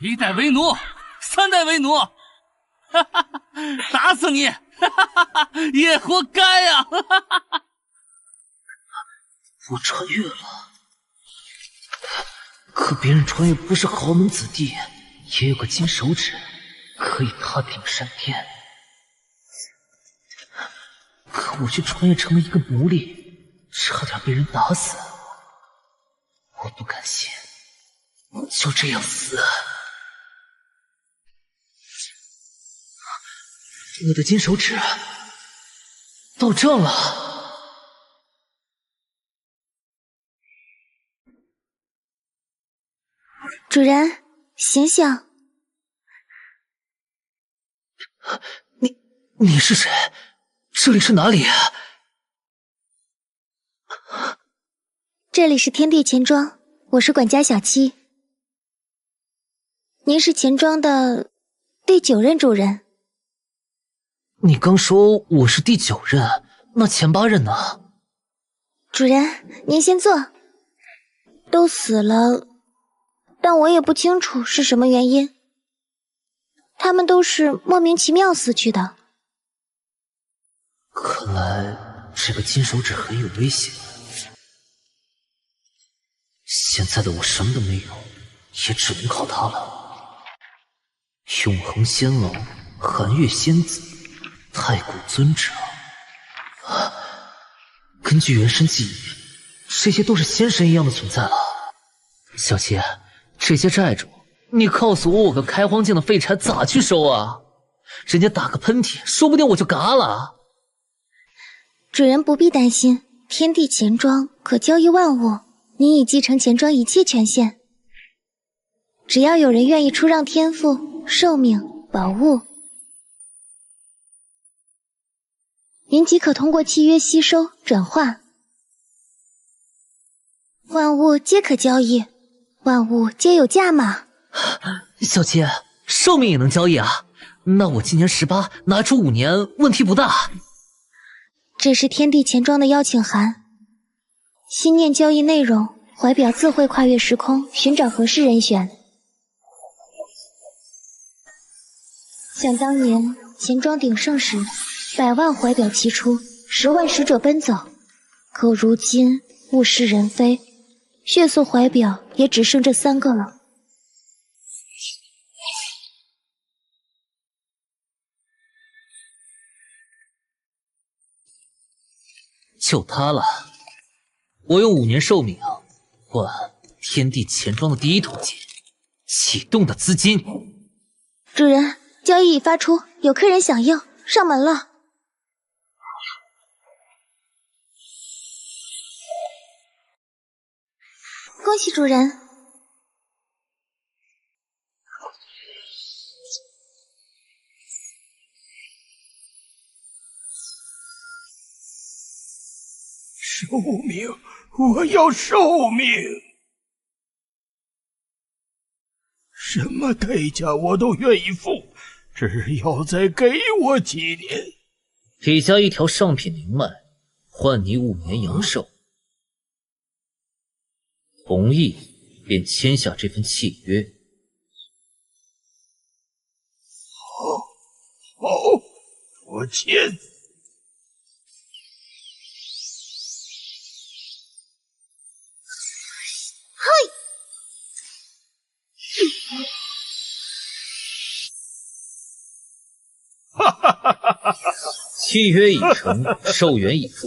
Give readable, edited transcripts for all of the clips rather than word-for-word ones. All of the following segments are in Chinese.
1代为奴，3代为奴，哈哈，打死你，哈哈，也活该呀！哈哈，我穿越了，可别人穿越不是豪门子弟，也有个金手指，可以踏顶山巅。可我却穿越成了一个奴隶，差点被人打死。我不甘心，就这样死。我的金手指到这了。主人，醒醒！你是谁？这里是哪里？这里是天地钱庄，我是管家小七。您是钱庄的第9任主人。你刚说我是第9任，那前8任呢？主人，您先坐。都死了，但我也不清楚是什么原因。他们都是莫名其妙死去的。看来这个金手指很有危险。现在的我什么都没有，也只能靠它了。永恒仙王、寒月仙子、太古尊者，根据原神记忆，这些都是仙神一样的存在了。小七，这些债主，你告诉我个开荒境的废柴咋去收啊？人家打个喷嚏，说不定我就嘎了。主人不必担心，天地钱庄可交易万物，您已继承钱庄一切权限。只要有人愿意出让天赋、寿命、宝物，您即可通过契约吸收、转化。万物皆可交易，万物皆有价码。小七，寿命也能交易啊？那我今年18，拿出5年，问题不大。这是天地钱庄的邀请函，心念交易内容，怀表自会跨越时空，寻找合适人选。想当年钱庄鼎盛时，100万怀表齐出，10万使者奔走。可如今物是人非，血色怀表也只剩这3个了。就他了，我用5年寿命换天地钱庄的第1桶金，启动的资金。主人，交易已发出，有客人响应，上门了。恭喜主人。寿命，我要寿命！什么代价我都愿意付，只要再给我几年。李家一条上品灵脉，换你5年阳寿。同意便签下这份契约。好，我签。哈哈哈哈哈！契约已成，寿元已付，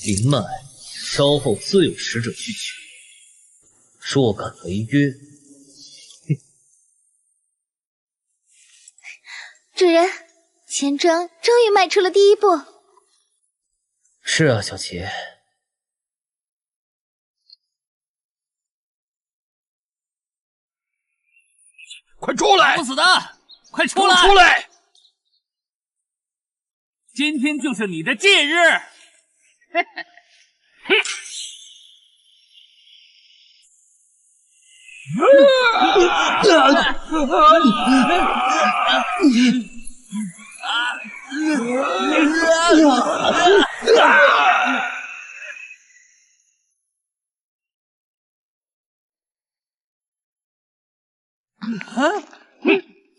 灵脉稍后自有使者去取。若敢违约，主人，钱庄终于迈出了第一步。是啊，小琪。快出来！不死的，快出来！出来！今天就是你的忌日！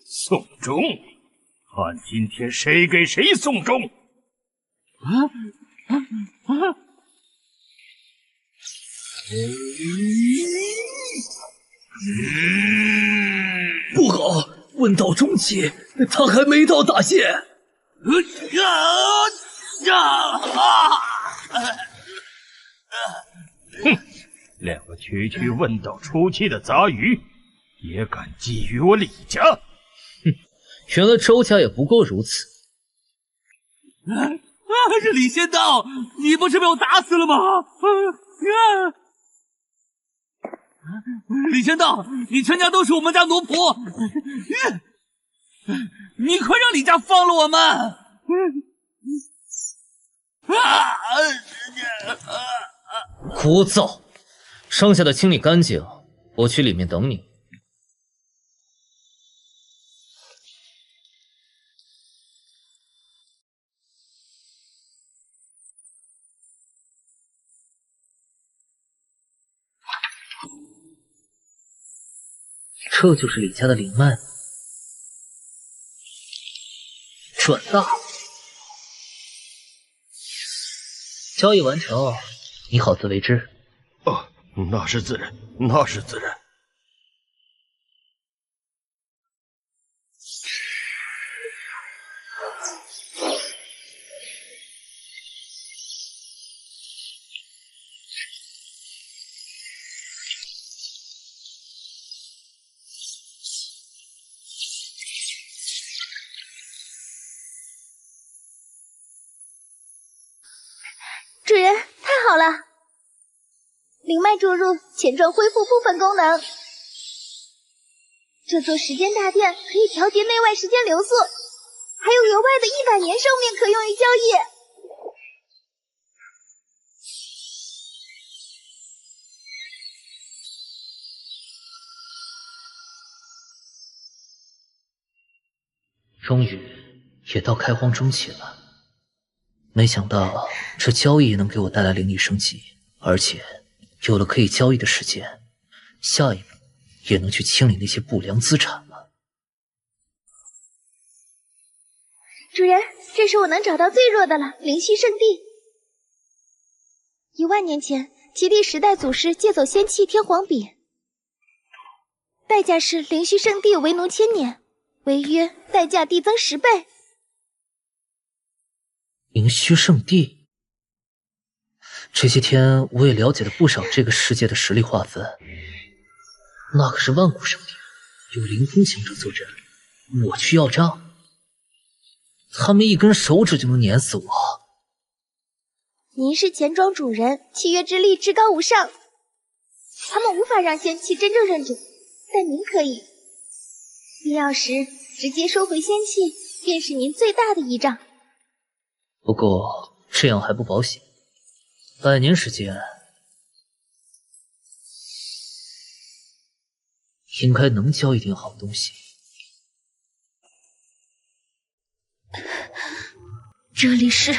送终，看今天谁给谁送终！不好，问道中期，他还没到大限。两个区区问道初期的杂鱼，也敢觊觎我李家？原来周家也不过如此。是李仙道，你不是被我打死了吗？李仙道，你全家都是我们家奴仆，你快让李家放了我们！枯燥，剩下的清理干净，我去里面等你。这就是李家的灵脉，转大。交易完成，你好自为之。哦，那是自然，那是自然。主人，太好了！灵脉注入，钱庄恢复部分功能。这座时间大殿可以调节内外时间流速，还有额外的100年寿命可用于交易。终于也到开荒中期了。没想到这交易也能给我带来灵力升级，而且有了可以交易的时间，下一步也能去清理那些不良资产了。主人，这是我能找到最弱的了，灵虚圣地。10000年前，其第10代祖师借走仙器天皇笔，代价是灵虚圣地为奴1000年，违约代价递增10倍。灵虚圣地，这些天我也了解了不少这个世界的实力划分。那可是万古圣地，有灵峰强者坐镇，我去要账，他们一根手指就能碾死我。您是钱庄主人，契约之力至高无上，他们无法让仙器真正认主，但您可以。必要时直接收回仙器，便是您最大的依仗。不过这样还不保险，100年时间，应该能交一点好东西。这里是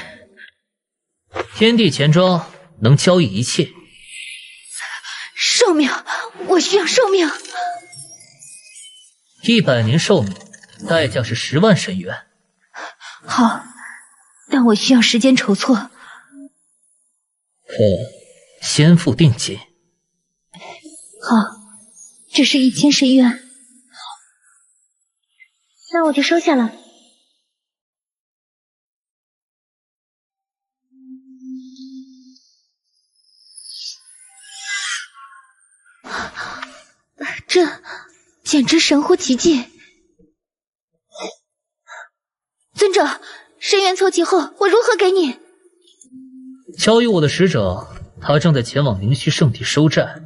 天地钱庄，能交易一切。寿命，我需要寿命。100年寿命，代价是10万神元。好，但我需要时间筹措。先付定金。好，这是1000神元。那我就收下了。这简直神乎其技！尊者，神元凑齐后，我如何给你？交予我的使者，他正在前往灵虚圣地收债。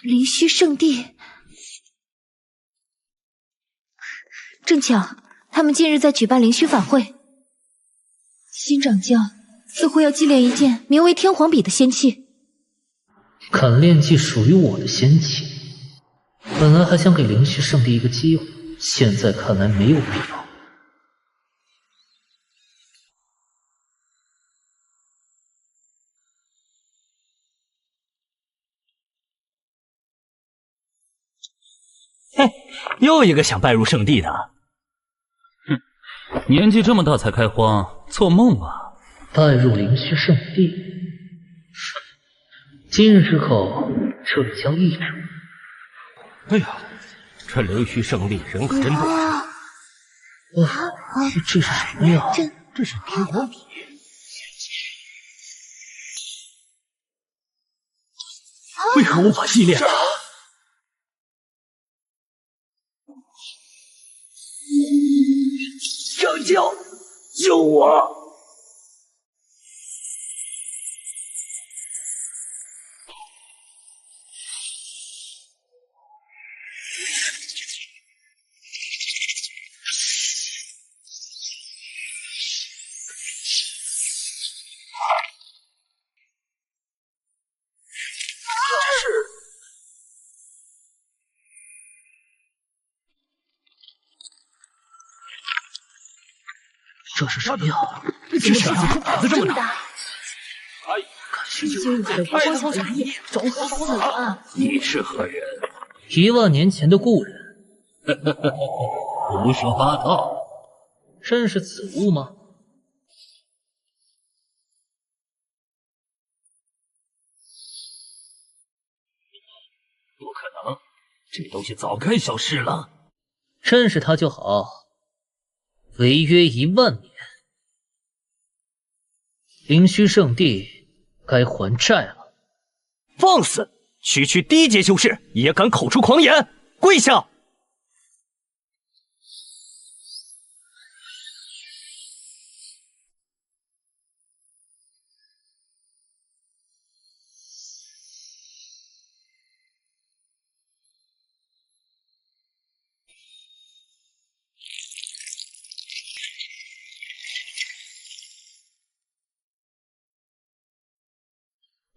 灵虚圣地，正巧他们近日在举办灵虚法会，新掌教似乎要祭炼一件名为天皇笔的仙器。敢炼祭属于我的仙器，本来还想给灵虚圣地一个机会，现在看来没有必要。嘿，又一个想拜入圣地的。哼，年纪这么大才开荒，做梦吧！拜入灵虚圣地，今日之后，这里将易主。哎呀，这灵虚圣地人可真多呀！这是什么呀？这是天皇笔。为何无法系列？拯救！救我！这是什么呀？这小子胆子这么大！今日的光小产业种何死啊！你是何人？10000年前的故人。胡说八道！认识此物吗？不可能，这东西早该消失了。认识他就好。违约10000年，灵虚圣地该还债了。放肆！区区低阶修士也敢口出狂言，跪下！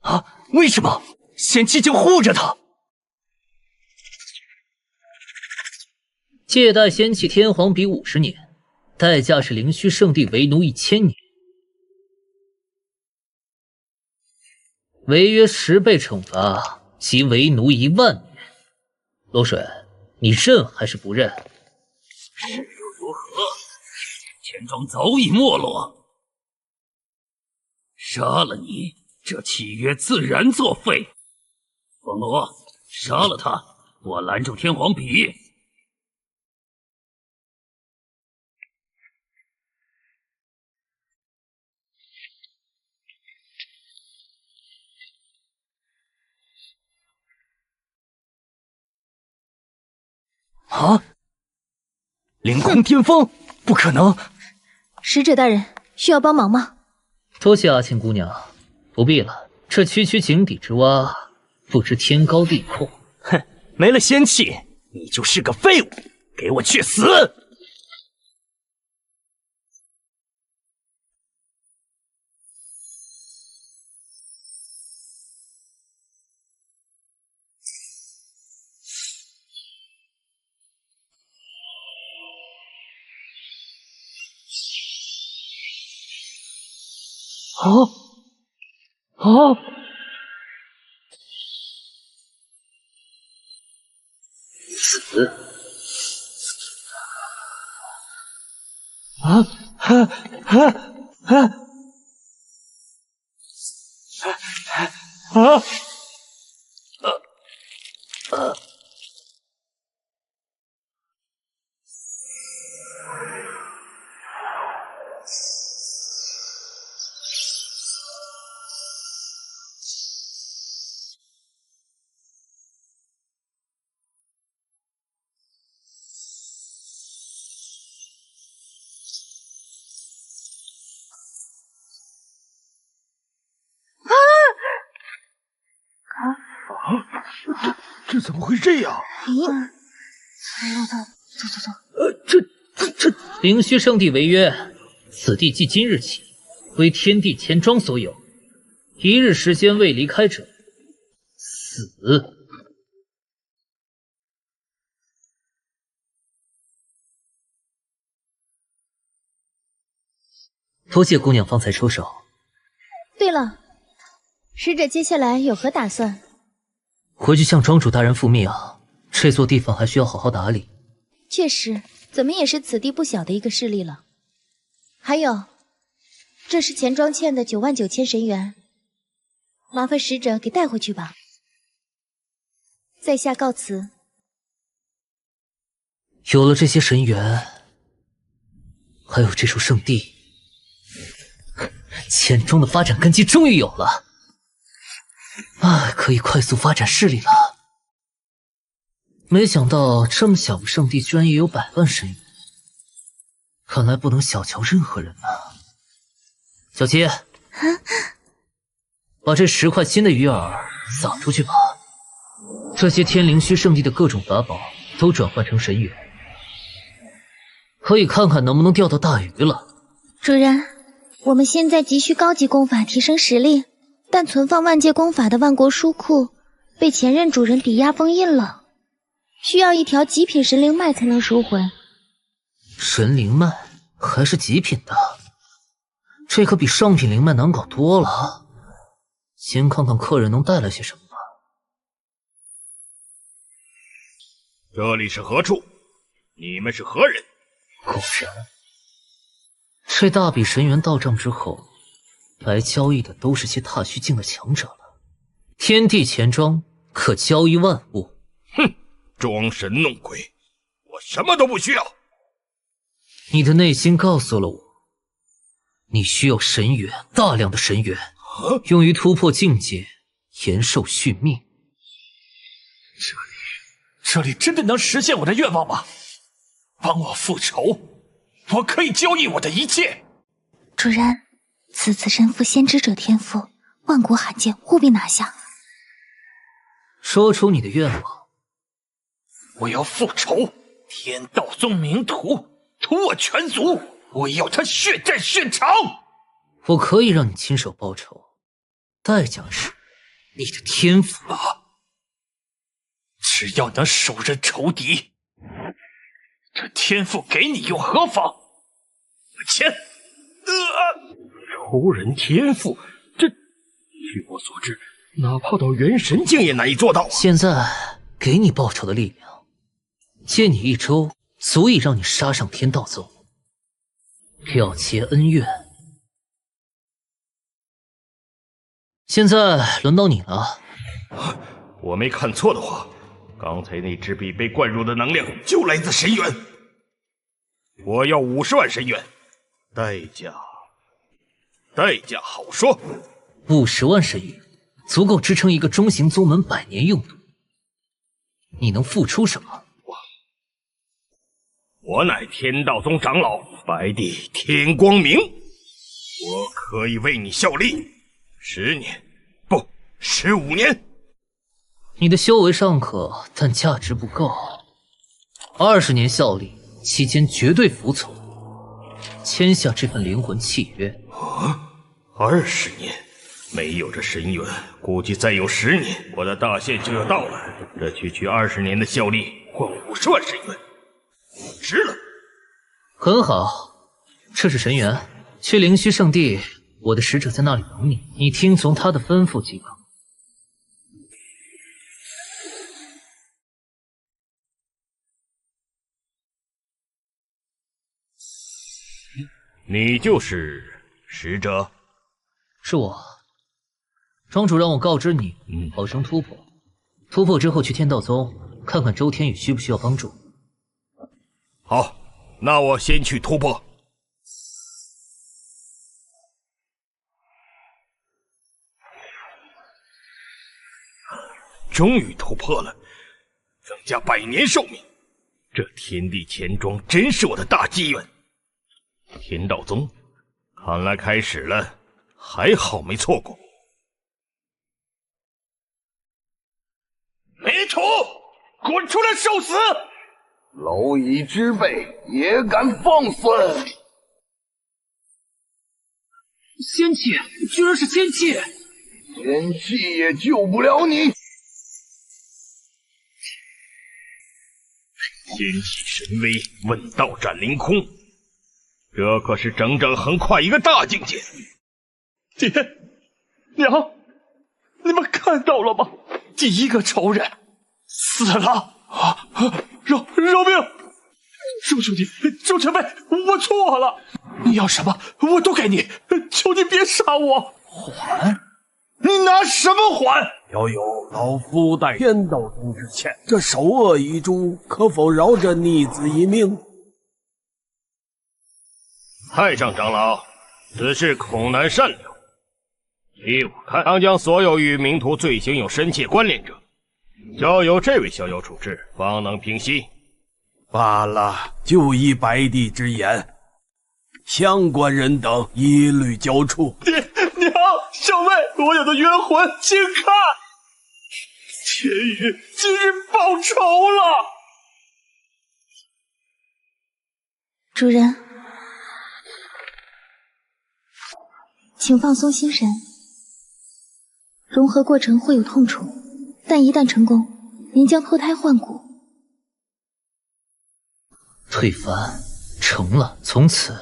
啊！为什么？仙气就护着他。借贷仙气天皇笔50年，代价是灵虚圣地为奴1000年，违约10倍惩罚，即为奴10000年。罗水，你认还是不认？是又如何？钱庄早已没落，杀了你，这契约自然作废。风罗，杀了他，我拦住天皇笔。啊！凌空巅峰，不可能！使者大人，需要帮忙吗？多谢阿庆姑娘，不必了。这区区井底之蛙，不知天高地阔。哼，没了仙气，你就是个废物！给我去死！死！这怎么会这样？这灵虚圣地违约，此地即今日起归天地钱庄所有，1日时间未离开者死。多谢姑娘方才出手。对了，使者接下来有何打算？回去向庄主大人复命啊，这座地方还需要好好打理。确实，怎么也是此地不小的一个势力了。还有，这是钱庄欠的99000神元，麻烦使者给带回去吧。在下告辞。有了这些神元，还有这处圣地，钱庄的发展根基终于有了，可以快速发展势力了。没想到这么小个圣地居然也有100万神元，看来不能小瞧任何人啊！小七，把这10块新的鱼饵撒出去吧。这些天灵虚圣地的各种法宝都转换成神元，可以看看能不能钓到大鱼了。主人，我们现在急需高级功法提升实力，但存放万界功法的万国书库被前任主人抵押封印了，需要一条极品神灵脉才能赎回。神灵脉还是极品的，这可比上品灵脉难搞多了。先看看客人能带来些什么吧。这里是何处？你们是何人？果然，这大笔神元到账之后，来交易的都是些踏虚境的强者了。天地钱庄可交易万物。哼，装神弄鬼，我什么都不需要。你的内心告诉了我，你需要神元，大量的神元，用于突破境界，延寿续命。这里真的能实现我的愿望吗？帮我复仇，我可以交易我的一切。主人，此次身负先知者天赋，万国罕见，务必拿下。说出你的愿望。我要复仇，天道宗名屠我全族，我要他血债血偿。我可以让你亲手报仇，代价是你的天赋。只要能手刃仇敌，这天赋给你又何妨？钱，仇人天赋，这据我所知，哪怕到元神境也难以做到啊！现在给你报仇的力量，借你1周，足以让你杀上天道宗，了结恩怨。现在轮到你了。我没看错的话，刚才那支笔被灌入的能量就来自神元。我要50万神元，代价好说。50万神元足够支撑一个中型宗门100年用途。你能付出什么？我乃天道宗长老白帝天光明，我可以为你效力10年，不，15年。你的修为尚可，但价值不够。20年效力期间绝对服从，签下这份灵魂契约。20年，没有这神元，估计再有10年，我的大限就要到了。这区区20年的效力换50万神元，值了。很好，这是神元，去灵虚圣地，我的使者在那里等你，你听从他的吩咐即可。你就是使者？是我。庄主让我告知你，好生突破。突破之后去天道宗看看周天宇需不需要帮助。好，那我先去突破。终于突破了，增加100年寿命。这天地钱庄真是我的大机缘。天道宗，看来开始了，还好没错过。没土，滚出来受死！蝼蚁之辈也敢放肆！仙气，居然是仙气！仙气也救不了你！仙气神威，问道斩凌空，这可是整整横跨一个大境界。爹娘，你们看到了吗？第一个仇人死了！饶命！周兄弟，周前辈，我错了，你要什么我都给你，求你别杀我。还？你拿什么还？要有老夫待天道宗之歉，这首恶遗珠可否饶这逆子一命？太上长老，此事恐难善了。依我看，当将所有与冥途罪行有深切关联者，交由这位逍遥处置，方能平息。罢了，就依白帝之言，相关人等一律交处。娘，小妹，我有的冤魂，请看，天宇今日报仇了。主人，请放松心神。融合过程会有痛楚，但一旦成功，您将脱胎换骨。退凡成了，从此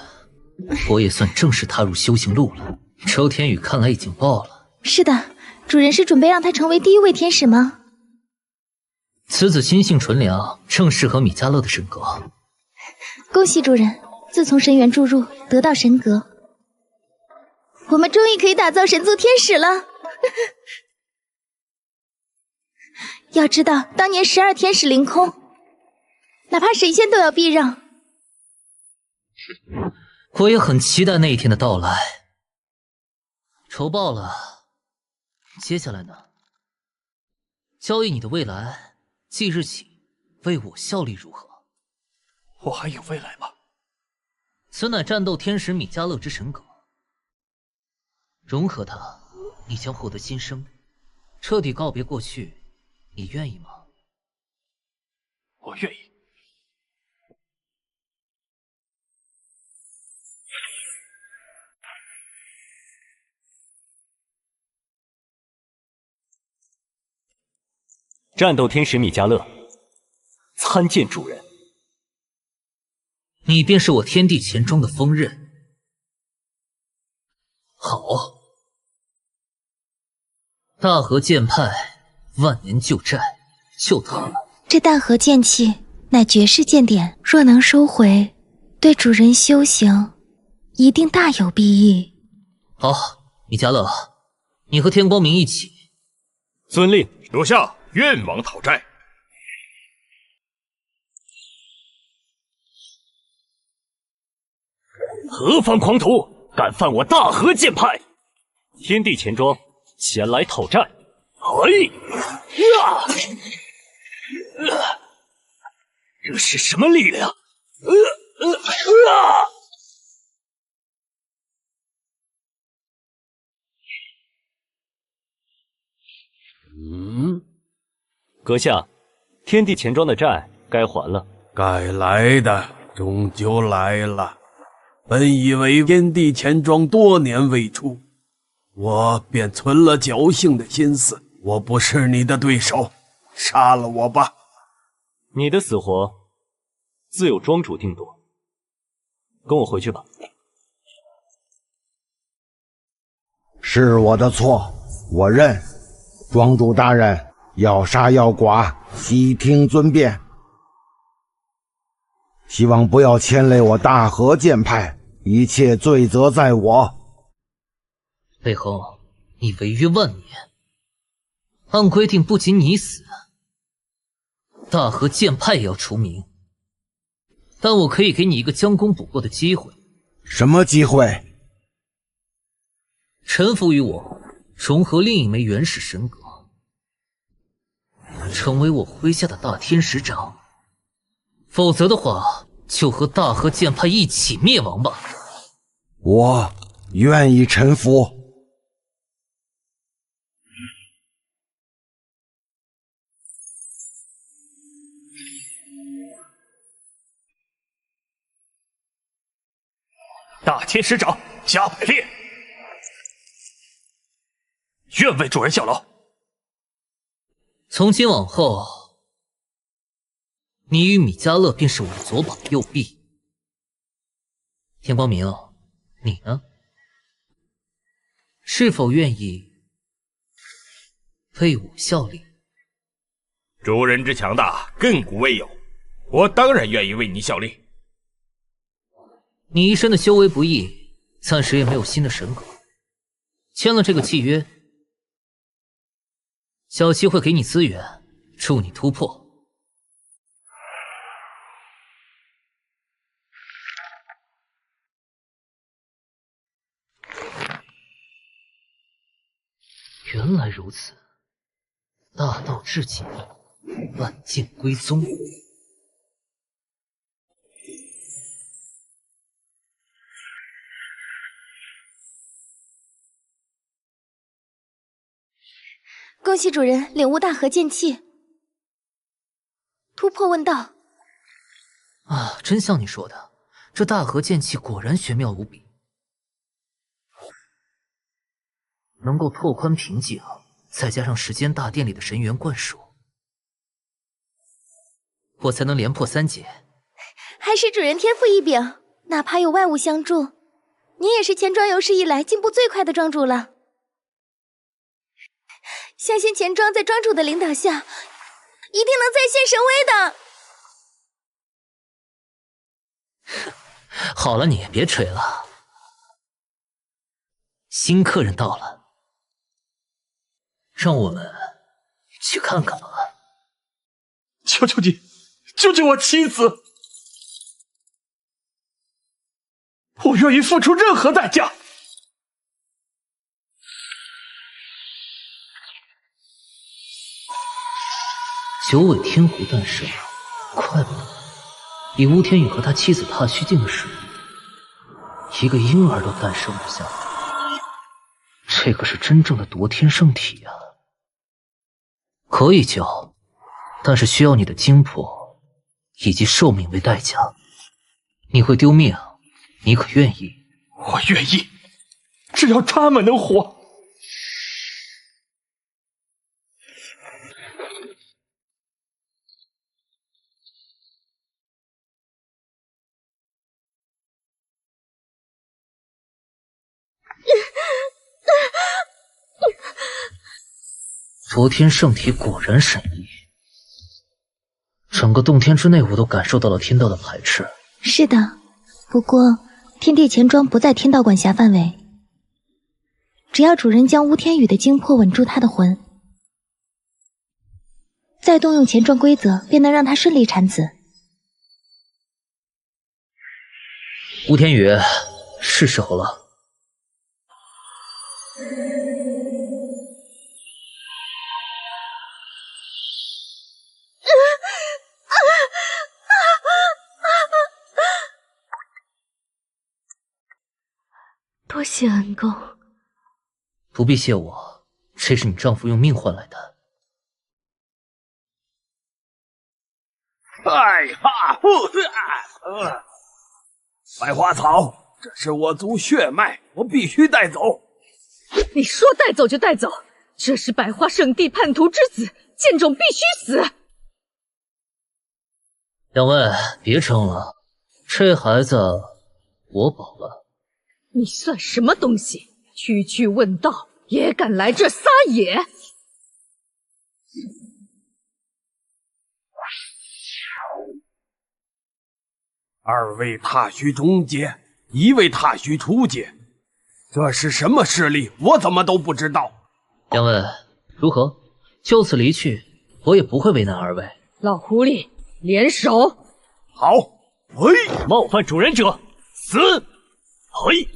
我也算正式踏入修行路了。周天宇看来已经报了。是的，主人是准备让他成为第一位天使吗？此子心性纯良，正适合米迦勒的神格。恭喜主人，自从神元注入，得到神格，我们终于可以打造神族天使了。要知道，当年12天使凌空，哪怕神仙都要避让。我也很期待那一天的到来。仇报了，接下来呢？交易你的未来，即日起为我效力如何？我还有未来吗？此乃战斗天使米迦勒之神格，融合它，你将获得新生，彻底告别过去，你愿意吗？我愿意。战斗天使米迦勒，参见主人。你便是我天地钱庄的锋刃。好，大和剑派万年旧债就它了。这大和剑气乃绝世剑典，若能收回，对主人修行一定大有裨益。好，米迦勒，你和天光明一起。遵令。属下愿往讨债。何方狂徒，敢犯我大和剑派？天地钱庄前来讨债。嘿，这是什么力量？阁下，天地钱庄的债该还了。该来的终究来了。本以为天地钱庄多年未出，我便存了侥幸的心思。我不是你的对手，杀了我吧。你的死活自有庄主定夺。跟我回去吧。是我的错，我认。庄主大人，要杀要剐，悉听尊便。希望不要牵累我大和剑派，一切罪责在我。背后，你违约万年，按规定不仅你死，大和剑派也要除名。但我可以给你一个将功补过的机会。什么机会？臣服于我，融合另一枚原始神格，成为我麾下的大天使长。否则的话，就和大和剑派一起灭亡吧。我愿意臣服。大天使长加百列，愿为主人效劳。从今往后，你与米迦勒便是我的左膀右臂。天光明，你呢？是否愿意为我效力？主人之强大，亘古未有，我当然愿意为你效力。你一身的修为不易，暂时也没有新的神格。签了这个契约，小七会给你资源，助你突破。原来如此，大道至简，万剑归宗。恭喜主人领悟大和剑气，突破问道。啊，真像你说的，这大和剑气果然玄妙无比，能够拓宽瓶颈，再加上时间大殿里的神元灌输，我才能连破3劫。还是主人天赋异禀，哪怕有外物相助，您也是钱庄有史以来进步最快的庄主了。相信钱庄在庄主的领导下，一定能再现神威的。好了，你别吹了。新客人到了，让我们去看看吧。求求你，救救我妻子！我愿意付出任何代价。九尾天狐诞生，怪不得比吴天宇和他妻子踏虚境的时候，一个婴儿都诞生不下来。这可是真正的夺天圣体啊！可以救，但是需要你的精魄以及寿命为代价。你会丢命，你可愿意？我愿意，只要他们能活。夺天圣体果然神异，整个洞天之内我都感受到了天道的排斥。是的，不过天地钱庄不在天道管辖范围，只要主人将乌天宇的精魄稳住他的魂，再动用钱庄规则，便能让他顺利产子。乌天宇，是时候了。多谢恩公。不必谢我，这是你丈夫用命换来的。哎哈呼百花草，这是我族血脉，我必须带走。你说带走就带走，这是百花圣地叛徒之子，剑种必须死。两位别争了，这孩子我保了。你算什么东西？区区问道也敢来这撒野？二位踏虚中阶，一位踏虚初阶，这是什么势力？我怎么都不知道。两位如何？就此离去，我也不会为难二位。老狐狸，联手！好！嘿，冒犯主人者死！嘿！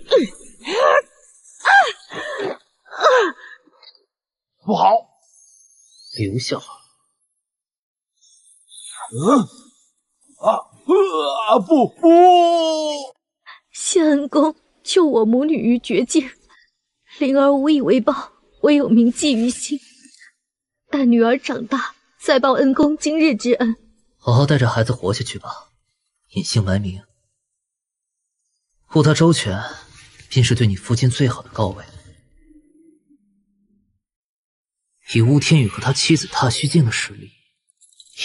不好！留下！不！谢恩公救我母女于绝境，灵儿无以为报，唯有铭记于心。待女儿长大，再报恩公今日之恩。好好带着孩子活下去吧，隐姓埋名，护他周全，便是对你父亲最好的告慰。以乌天宇和他妻子踏虚境的实力，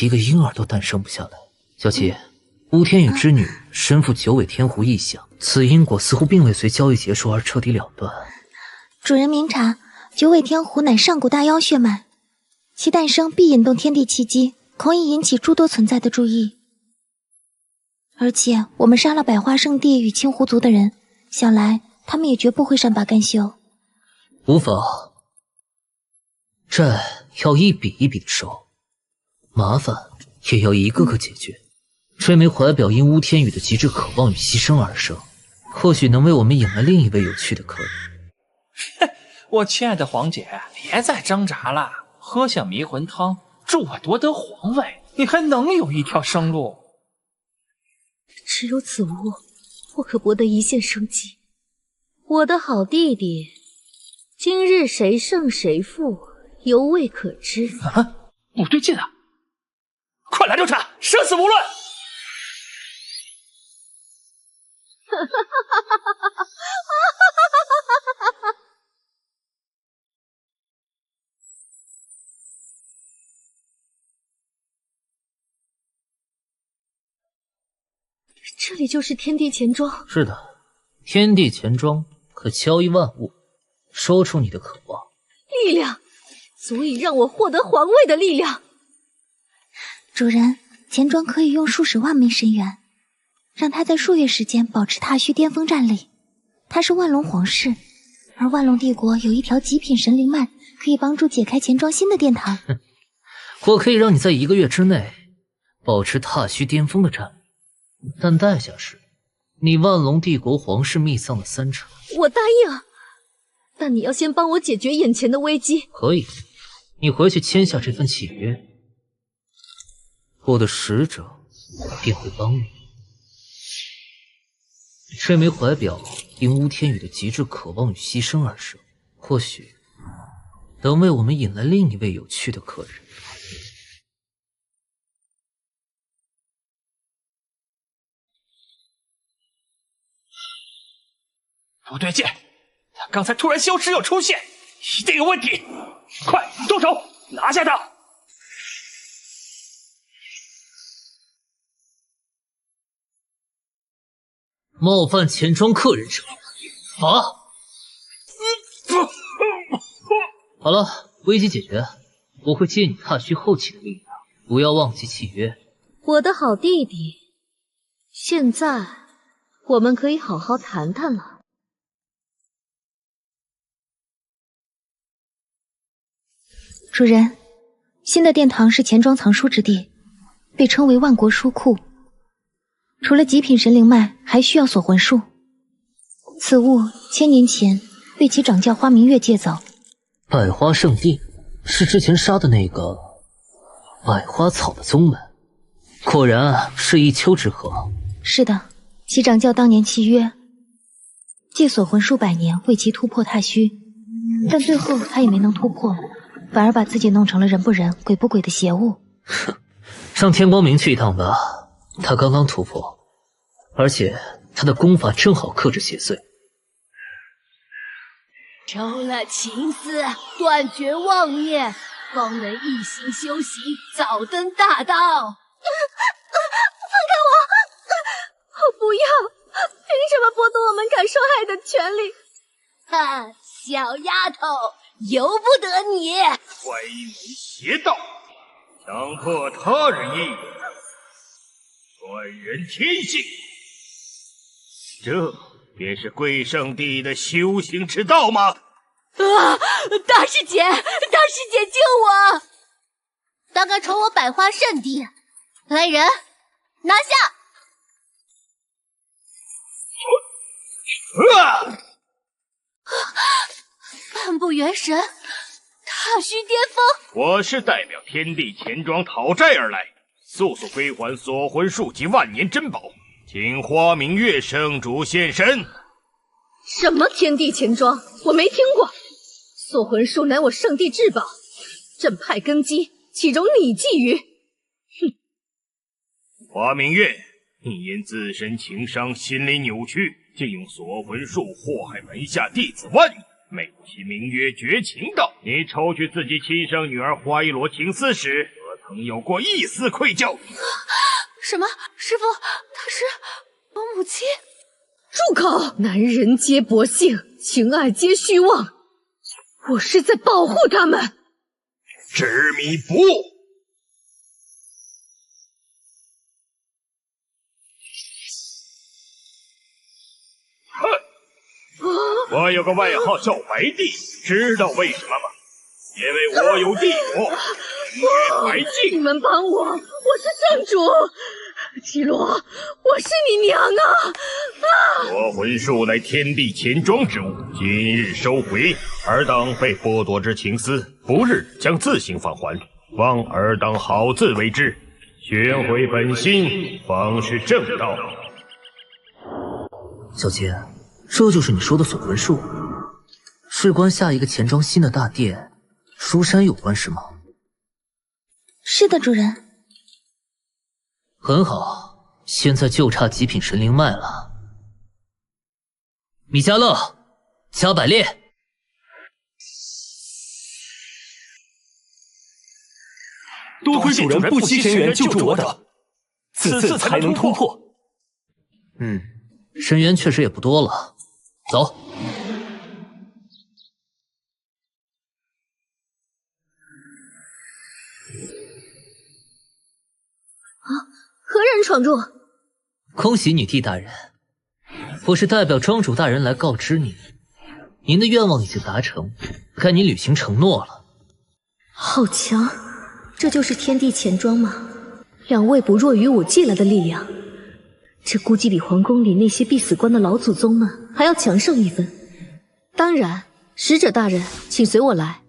一个婴儿都诞生不下来。小七，乌天宇之女身负九尾天狐异象，此因果似乎并未随交易结束而彻底了断。主人明察，九尾天狐乃上古大妖血脉，其诞生必引动天地奇迹，恐已引起诸多存在的注意。而且我们杀了百花圣地与青狐族的人，想来他们也绝不会善罢甘休。无妨，债要一笔一笔的收，麻烦也要一个个解决。吹梅怀表因巫天宇的极致渴望与牺牲而生，或许能为我们引来另一位有趣的客人。我亲爱的皇姐，别再挣扎了，喝下迷魂汤，助我夺得皇位，你还能有一条生路。只有此物，我可博得一线生机。我的好弟弟，今日谁胜谁负，犹未可知。啊，不对劲啊！快来调查，生死无论！这里就是天地钱庄。是的，天地钱庄可交易万物，说出你的渴望。力量，足以让我获得皇位的力量。主人，钱庄可以用数十万枚神元，让他在数月时间保持踏虚巅峰战力。他是万龙皇室，而万龙帝国有一条极品神灵脉，可以帮助解开钱庄新的殿堂。我可以让你在1个月之内保持踏虚巅峰的战力，但代价是你万龙帝国皇室秘藏的3成。我答应，但你要先帮我解决眼前的危机。可以，你回去签下这份契约，我的使者便会帮你。吹梅怀表因巫天宇的极致渴望与牺牲而生，或许能为我们引来另一位有趣的客人。不对劲，他刚才突然消失又出现，一定有问题！快动手，拿下他！冒犯钱庄客人者，罚！好了，危机解决，我会借你踏虚后期的力量，不要忘记契约。我的好弟弟，现在我们可以好好谈谈了。主人，新的殿堂是钱庄藏书之地，被称为万国书库。除了极品神灵脉，还需要锁魂术。此物1000年前被其掌教花明月借走。百花圣地是之前杀的那个百花草的宗门，果然是一丘之貉。是的，其掌教当年契约，借锁魂术100年为其突破太虚，但最后他也没能突破，反而把自己弄成了人不人鬼不鬼的邪物。哼，让天光明去一趟吧，他刚刚突破，而且他的功法正好克制邪祟。收了情丝，断绝妄念，方能一心修行，早登大道。放开我！我不要！凭什么剥夺我们敢受爱的权利？哈，小丫头，由不得你！歪门邪道，强迫他人意，断人天性，这便是贵圣地的修行之道吗？大师姐，大师姐救我！胆敢闯我百花圣地，来人，拿下！半步元神，踏虚巅峰。我是代表天地钱庄讨债而来，速速归还锁魂术及万年珍宝，请花明月圣主现身。什么天地钱庄？我没听过。锁魂术乃我圣地至宝，正派根基，岂容你觊觎？哼！花明月，你因自身情伤，心理扭曲，竟用锁魂术祸害门下弟子万余，美其名曰绝情道。你抽取自己亲生女儿花一罗情丝时，何曾有过一丝愧疚？什么？师父，她是我母亲？住口！男人皆薄性，情爱皆虚妄。我是在保护他们。执迷不悟。哼！我有个外号叫白帝，知道为什么吗？因为我有帝国，白净。你们帮我，我是圣主。基罗，我是你娘啊！夺魂术乃天地钱庄之物，今日收回，尔等被剥夺之情丝，不日将自行返还，望尔等好自为之，寻回本心，方是正道。小杰，这就是你说的锁魂术，事关下一个钱庄新的大殿，书山有关是吗？是的，主人。很好，现在就差极品神灵脉了。米迦勒，加百列。多亏主人不惜深渊救助我等，此次才能突破。深渊确实也不多了，走。何人闯入？恭喜女帝大人，我是代表庄主大人来告知您，您的愿望已经达成，该您履行承诺了。好强，这就是天地钱庄吗？两位不弱于我借来的力量，这估计比皇宫里那些必死关的老祖宗们还要强上一分。当然，使者大人，请随我来。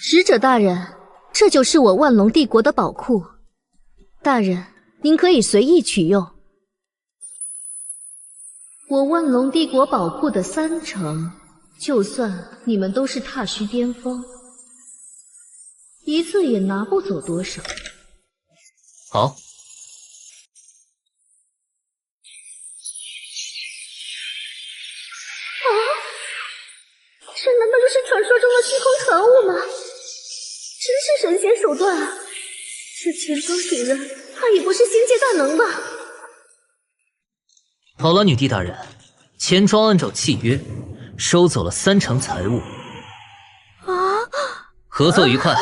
使者大人，这就是我万龙帝国的宝库，大人您可以随意取用。我万龙帝国宝库的3成，就算你们都是踏虚巅峰，一次也拿不走多少。好。这难道就是传说中的虚空传物吗？真是神仙手段啊！这钱庄主人，他也不是仙界大能吧？好了，女帝大人，钱庄按照契约收走了3成财物。合作愉快。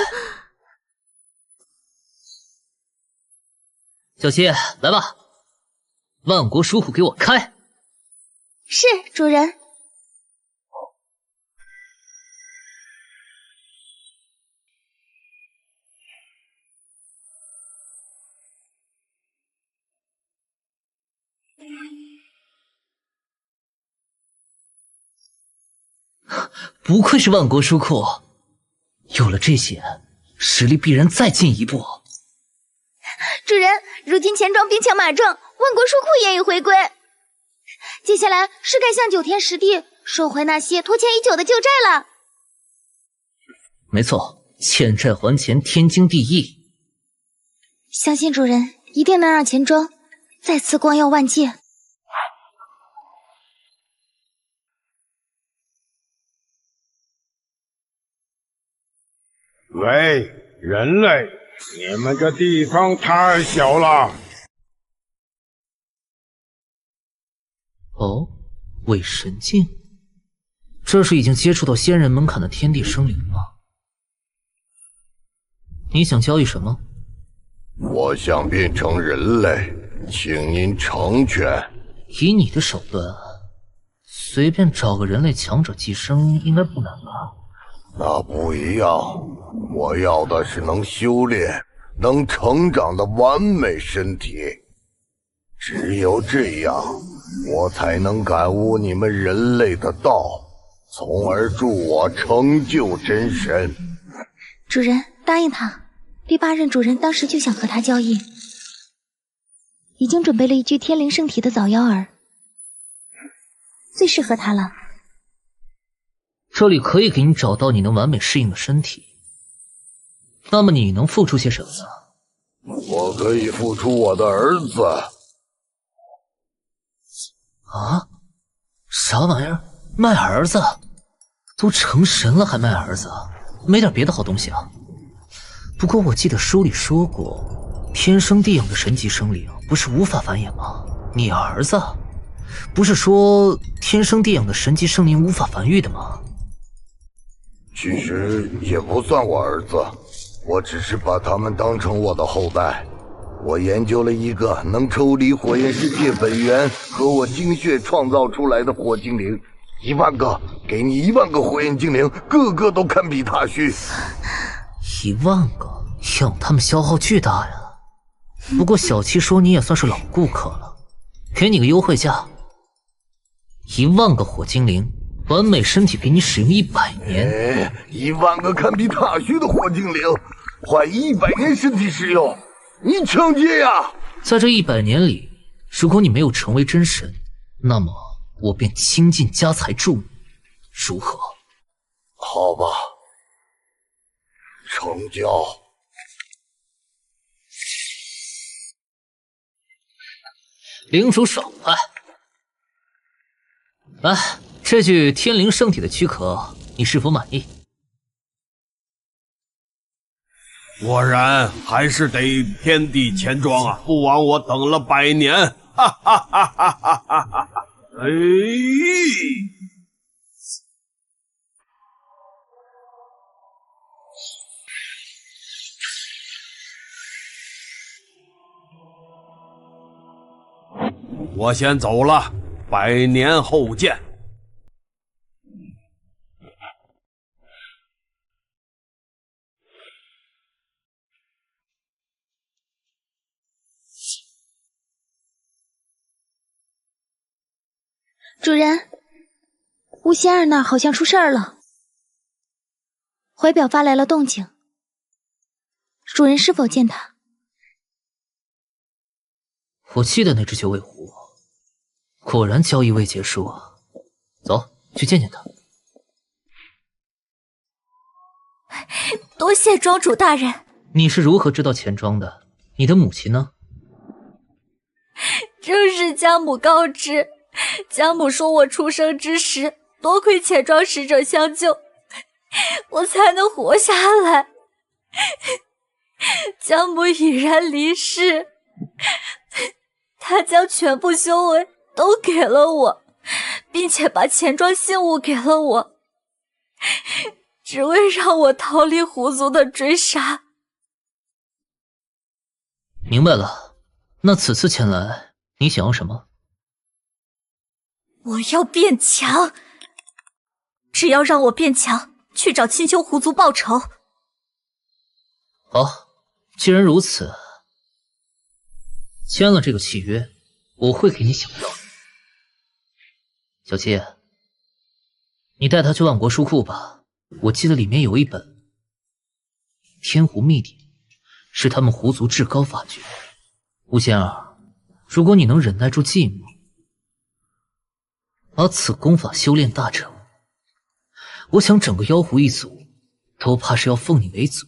小七，来吧，万国疏虎给我开！是，主人。不愧是万国书库，有了这些，实力必然再进一步。主人，如今钱庄兵强马壮，万国书库也已回归。接下来是该向九天十地收回那些拖欠已久的旧债了。没错，欠债还钱，天经地义。相信主人一定能让钱庄再次光耀万界。喂，人类，你们这地方太小了。哦，伪神境，这是已经接触到仙人门槛的天地生灵吗？你想交易什么？我想变成人类，请您成全。以你的手段，随便找个人类强者寄生应该不难吧？那不一样，我要的是能修炼、能成长的完美身体。只有这样，我才能感悟你们人类的道，从而助我成就真神。主人，答应他。第8任主人当时就想和他交易，已经准备了一具天灵圣体的早夭儿，最适合他了。这里可以给你找到你能完美适应的身体，那么你能付出些什么呢？我可以付出我的儿子。啊？啥玩意儿？卖儿子？都成神了还卖儿子？没点别的好东西啊？不过我记得书里说过，天生地养的神级生灵不是无法繁衍吗？你儿子不是说天生地养的神级生灵无法繁育的吗？其实也不算我儿子，我只是把他们当成我的后代。我研究了一个能抽离火焰世界本源和我精血创造出来的火精灵，10000个，给你10000个火焰精灵，个个都堪比踏虚。10000个，养他们消耗巨大呀。不过小七说你也算是老顾客了，给你个优惠价，10000个火精灵，完美身体给你使用100年。10000个堪比踏虚的火精灵，换100年身体使用。你抢劫呀！在这100年里，如果你没有成为真神，那么我便倾尽家财助你，如何？好吧，成交。领主爽快。来，这具天灵圣体的躯壳，你是否满意？果然还是得天地钱庄啊！不枉我等了100年，哈哈哈哈哈哈！哎，我先走了，100年后见。主人，巫仙儿那儿好像出事儿了，怀表发来了动静，主人是否见他？我记得那只九尾狐，果然交易未结束啊！走，去见见他。多谢庄主大人。你是如何知道钱庄的？你的母亲呢？正是家母告知。家母说我出生之时，多亏钱庄使者相救，我才能活下来。家母已然离世，她将全部修为都给了我，并且把钱庄信物给了我，只为让我逃离狐族的追杀。明白了，那此次前来，你想要什么？我要变强，只要让我变强，去找青丘狐族报仇。好，既然如此，签了这个契约，我会给你想要的。小七，你带他去万国书库吧，我记得里面有一本《天狐秘典》，是他们狐族至高法诀。巫仙儿，如果你能忍耐住寂寞，把此功法修炼大成，我想整个妖狐一族都怕是要奉你为祖。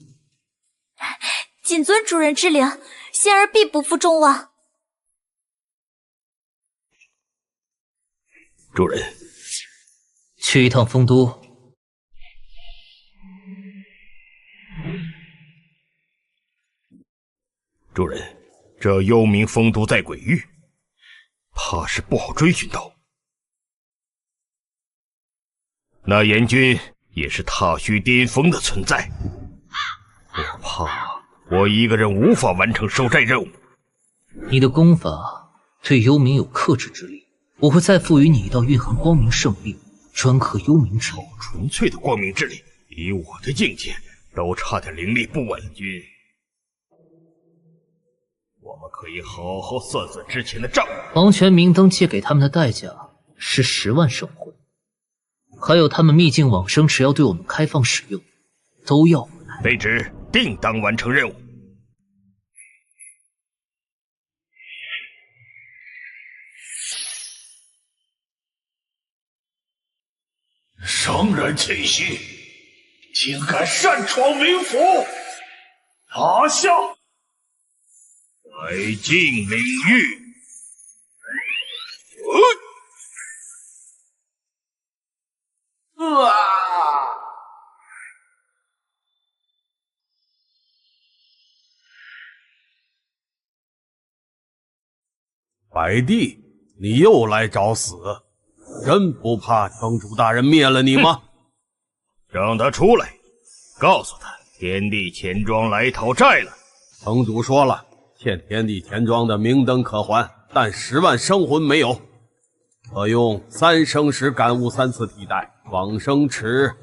谨遵主人之令，仙儿必不负众望。主人，去一趟丰都。主人，这幽冥丰都在鬼域，怕是不好追寻到。那阎君也是踏虚巅峰的存在，我怕我一个人无法完成收债任务。你的功法对幽冥有克制之力，我会再赋予你一道蕴含光明圣力，专克幽冥之力。纯粹的光明之力，以我的境界都差点灵力不稳。君，我们可以好好算算之前的账。黄泉明灯借给他们的代价是10万圣魂。还有他们秘境往生池要对我们开放使用，都要回来。卑职定当完成任务。生人气息，竟敢擅闯冥府！拿下！北境领域。百弟，你又来找死，真不怕城主大人灭了你吗？让他出来，告诉他天地钱庄来讨债了。城主说了，欠天地钱庄的明灯可还，但10万生魂没有，可用3生石感悟3次替代。往生池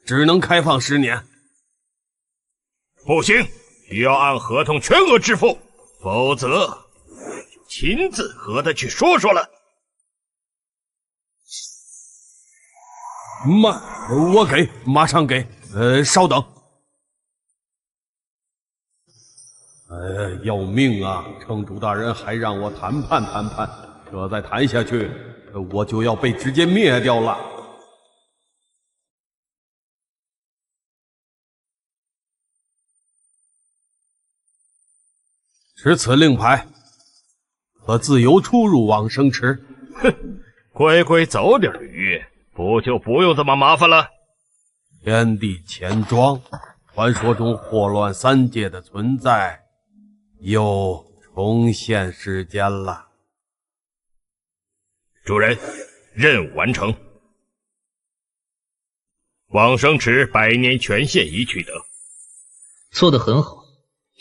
只能开放10年。不行，需要按合同全额支付，否则就亲自和他去说说了。我给，马上给。稍等。要命啊！城主大人还让我谈判谈判，这再谈下去，我就要被直接灭掉了。持此令牌，可自由出入往生池。哼，乖乖早点履约，不就不用这么麻烦了？天地钱庄，传说中祸乱3界的存在，又重现世间了。主人，任务完成。往生池100年权限已取得。做得很好。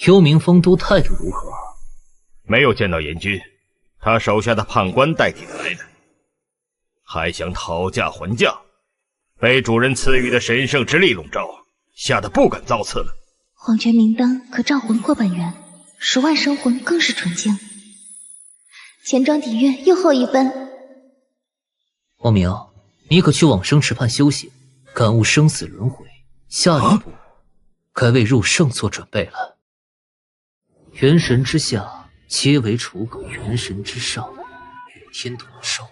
幽冥丰都态度如何？没有见到阎君，他手下的判官代替他来的，还想讨价还价，被主人赐予的神圣之力笼罩，吓得不敢造次了。黄泉明灯可召魂破本源，10万生魂更是纯净。钱庄底蕴又厚一分。王明，你可去往生池畔休息，感悟生死轮回。下一步，该为入圣做准备了。元神之下，皆为刍狗；元神之上，与天同寿。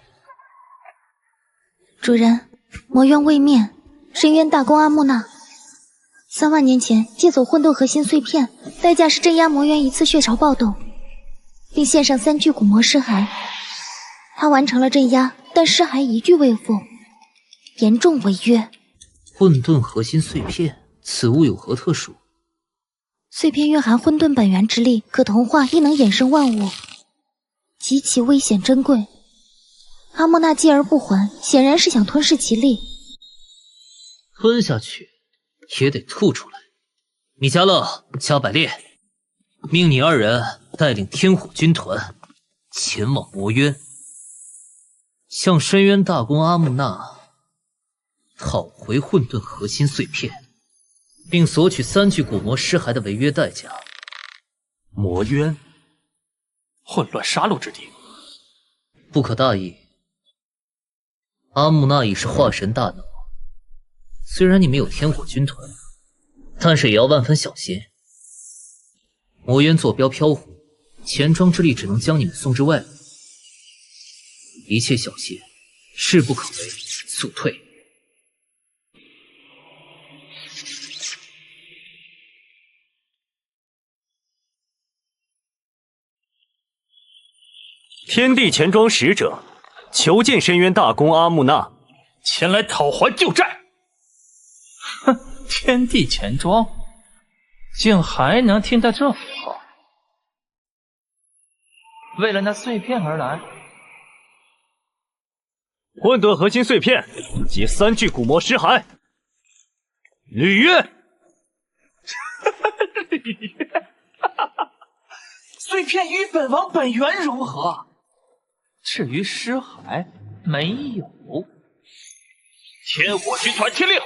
主人，魔渊未灭，深渊大公阿木纳3万年前借走混沌核心碎片，代价是镇压魔渊一次血潮暴动，并献上3具古魔尸骸。他完成了镇压，但尸骸一具未复，严重违约。混沌核心碎片，此物有何特殊？碎片蕴含混沌本源之力，可同化亦能衍生万物，极其危险珍贵。阿莫那继而不还，显然是想吞噬其力。吞下去也得吐出来。米迦勒、加百列，命你2人带领天火军团前往魔渊，向深渊大公阿木纳讨回混沌核心碎片，并索取3具古魔尸骸的违约代价。魔渊，混乱杀戮之地，不可大意。阿木纳已是化神大脑，虽然你们有天火军团，但是也要万分小心。魔渊坐标飘忽，钱庄之力只能将你们送至外部，一切小心，事不可为，速退。天地钱庄使者求见深渊大公阿木纳，前来讨还旧债。哼，天地钱庄竟还能听到这番话，为了那碎片而来。混沌核心碎片及3具古魔尸骸，履约。履约，碎片与本王本源如何？至于尸骸，没有。天火军团听令，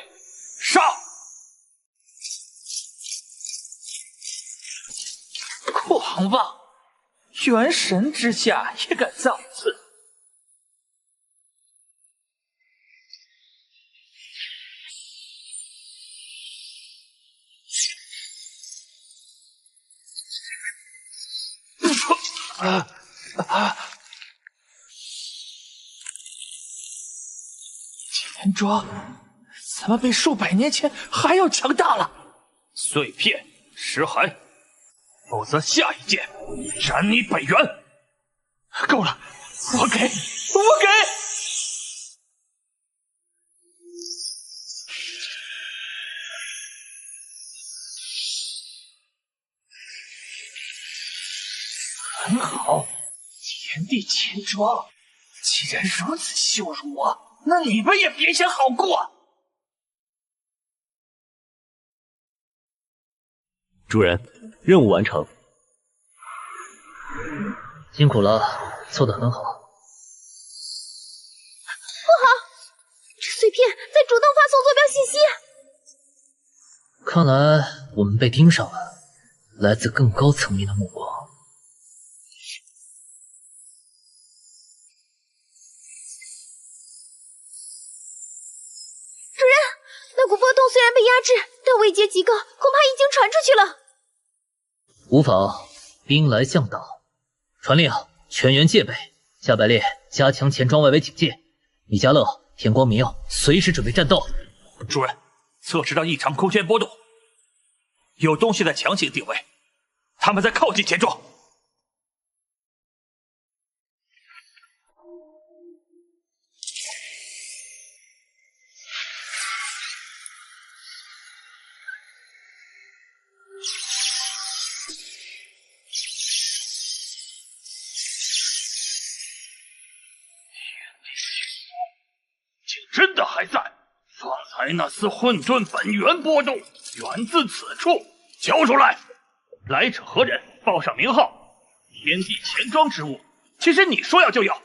上！狂妄！元神之下也敢造次！钱庄怎么比数百年前还要强大了？碎片、尸骸，否则下一剑斩你本源！够了，我给，我给！很好，天地钱庄，既然如此羞辱我，那你们也别想好过。主人，任务完成。辛苦了，做得很好。不好，这碎片在主动发送坐标信息。看来我们被盯上了，来自更高层面的目光。主人，那股波动虽然被压制，但位阶极高，恐怕已经传出去了。无妨，兵来将挡。传令，全员戒备，下排列加强钱庄外围警戒。米迦勒、天光明随时准备战斗。主人，测试到异常空间波动，有东西在强行定位，他们在靠近钱庄。真的还在！方才那丝混沌本源波动源自此处，交出来！来者何人？报上名号。天地钱庄之物，其实你说要就要。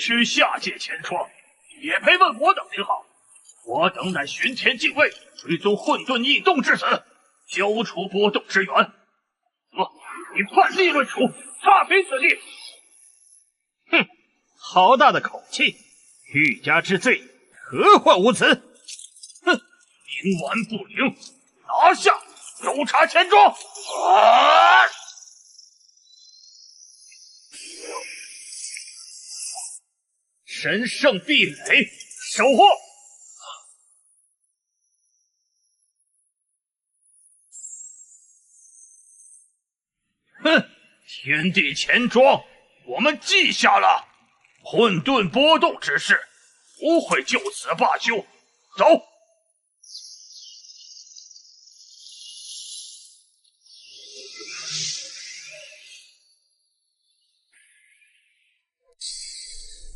区下界钱庄，也配问我等名号？我等乃巡天禁卫，追踪混沌异动至此，消除波动之源。你判立论处，差评此地。哼！好大的口气！欲加之罪，何患无辞？哼，冥顽不灵，拿下！搜查钱庄！啊！神圣壁垒，守护！哼，天地钱庄，我们记下了。混沌波动之事不会就此罢休。走。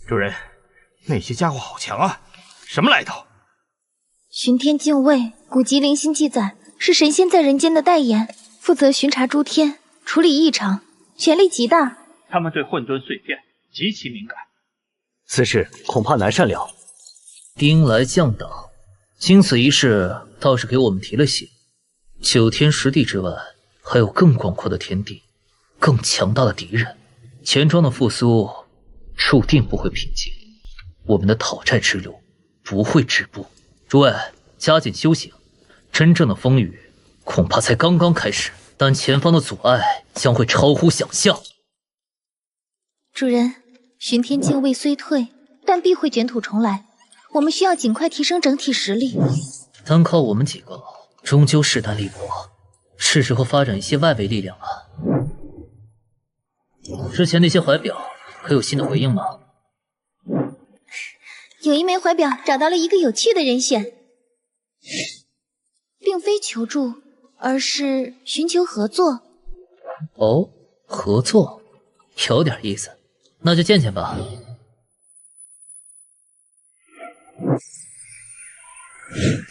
主人，那些家伙好强啊，什么来头？巡天禁卫，古籍灵心记载，是神仙在人间的代言，负责巡查诸天，处理异常，权力极大。他们对混沌碎片极其敏感。此事恐怕难善了。兵来将挡，经此一事倒是给我们提了醒。9天10地之外，还有更广阔的天地，更强大的敌人。钱庄的复苏注定不会平静，我们的讨债之路不会止步。诸位，加紧修行，真正的风雨恐怕才刚刚开始，但前方的阻碍将会超乎想象。主人。巡天禁卫虽退，但必会卷土重来。我们需要尽快提升整体实力。单靠我们几个，终究势单力薄，是时候发展一些外围力量了。之前那些怀表可有新的回应吗？有一枚怀表找到了一个有趣的人选，并非求助，而是寻求合作。哦，合作，有点意思。那就见见吧。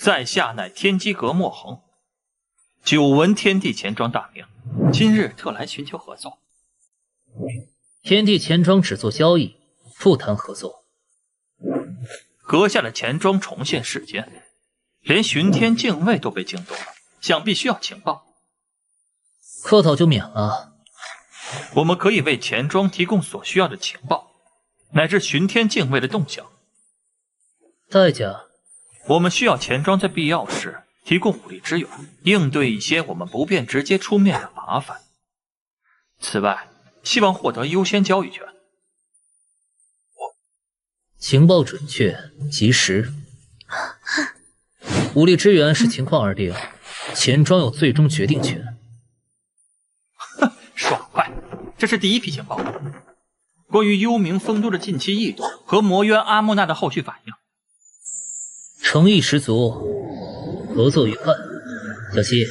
在下乃天机阁莫恒，久闻天地钱庄大名，今日特来寻求合作。天地钱庄只做交易，不谈合作。阁下的钱庄重现世间，连巡天禁卫都被惊动了，想必需要情报。客套就免了。我们可以为钱庄提供所需要的情报，乃至巡天禁卫的动向。代价，我们需要钱庄在必要时提供武力支援，应对一些我们不便直接出面的麻烦。此外，希望获得优先交易权。情报准确及时，武力支援视情况而定，钱庄有最终决定权。爽快！这是第一批情报，关于幽冥丰都的近期异动和魔渊阿木纳的后续反应。诚意十足，合作愉快。小希，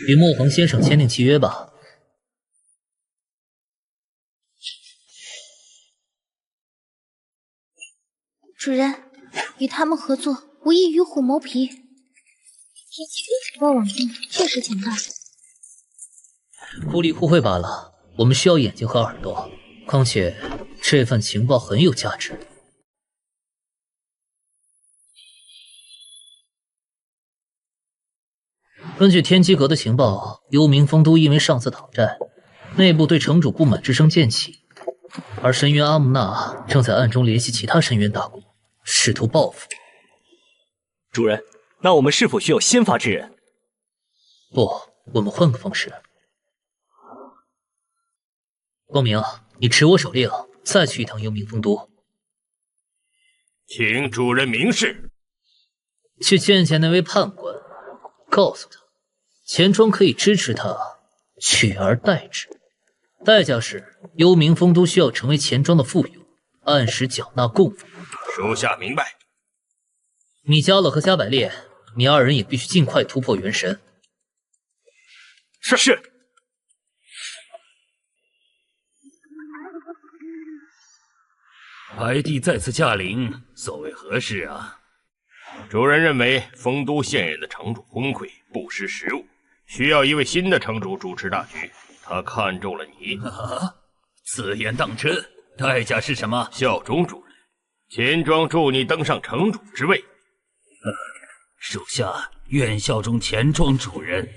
与莫恒先生签订契约吧。主人，与他们合作无异于虎谋皮。天机阁情报网络确实强大，互利互惠罢了。我们需要眼睛和耳朵，况且这份情报很有价值。根据天机阁的情报，幽冥丰都因为上次讨债，内部对城主不满之声渐起，而深渊阿木纳正在暗中联系其他深渊大国，试图报复。主人，那我们是否需要先发制人？不，我们换个方式。光明，你持我手令，再去一趟幽冥丰都。请主人明示。去见见那位判官，告诉他，钱庄可以支持他取而代之，代价是幽冥丰都需要成为钱庄的附庸，按时缴纳供奉。属下明白。米迦勒和加百列，你二人也必须尽快突破元神。是。白帝再次驾临，所谓何事啊？主人认为丰都现任的城主昏聩，不识时务，需要一位新的城主主持大局。他看中了你。此言当真？代价是什么？效忠主人，钱庄助你登上城主之位。属下愿效忠钱庄主人。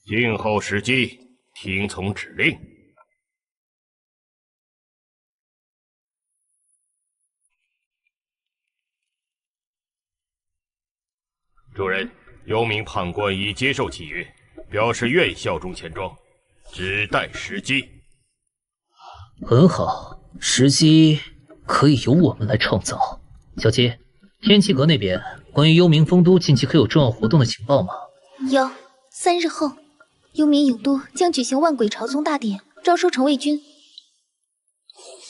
静候时机，听从指令。主人，幽冥判官已接受契约，表示愿效忠钱庄，只待时机。很好，时机可以由我们来创造。小七，天机阁那边关于幽冥丰都近期可有重要活动的情报吗？有，3日后，幽冥影都将举行万鬼朝宗大典，招收城卫军。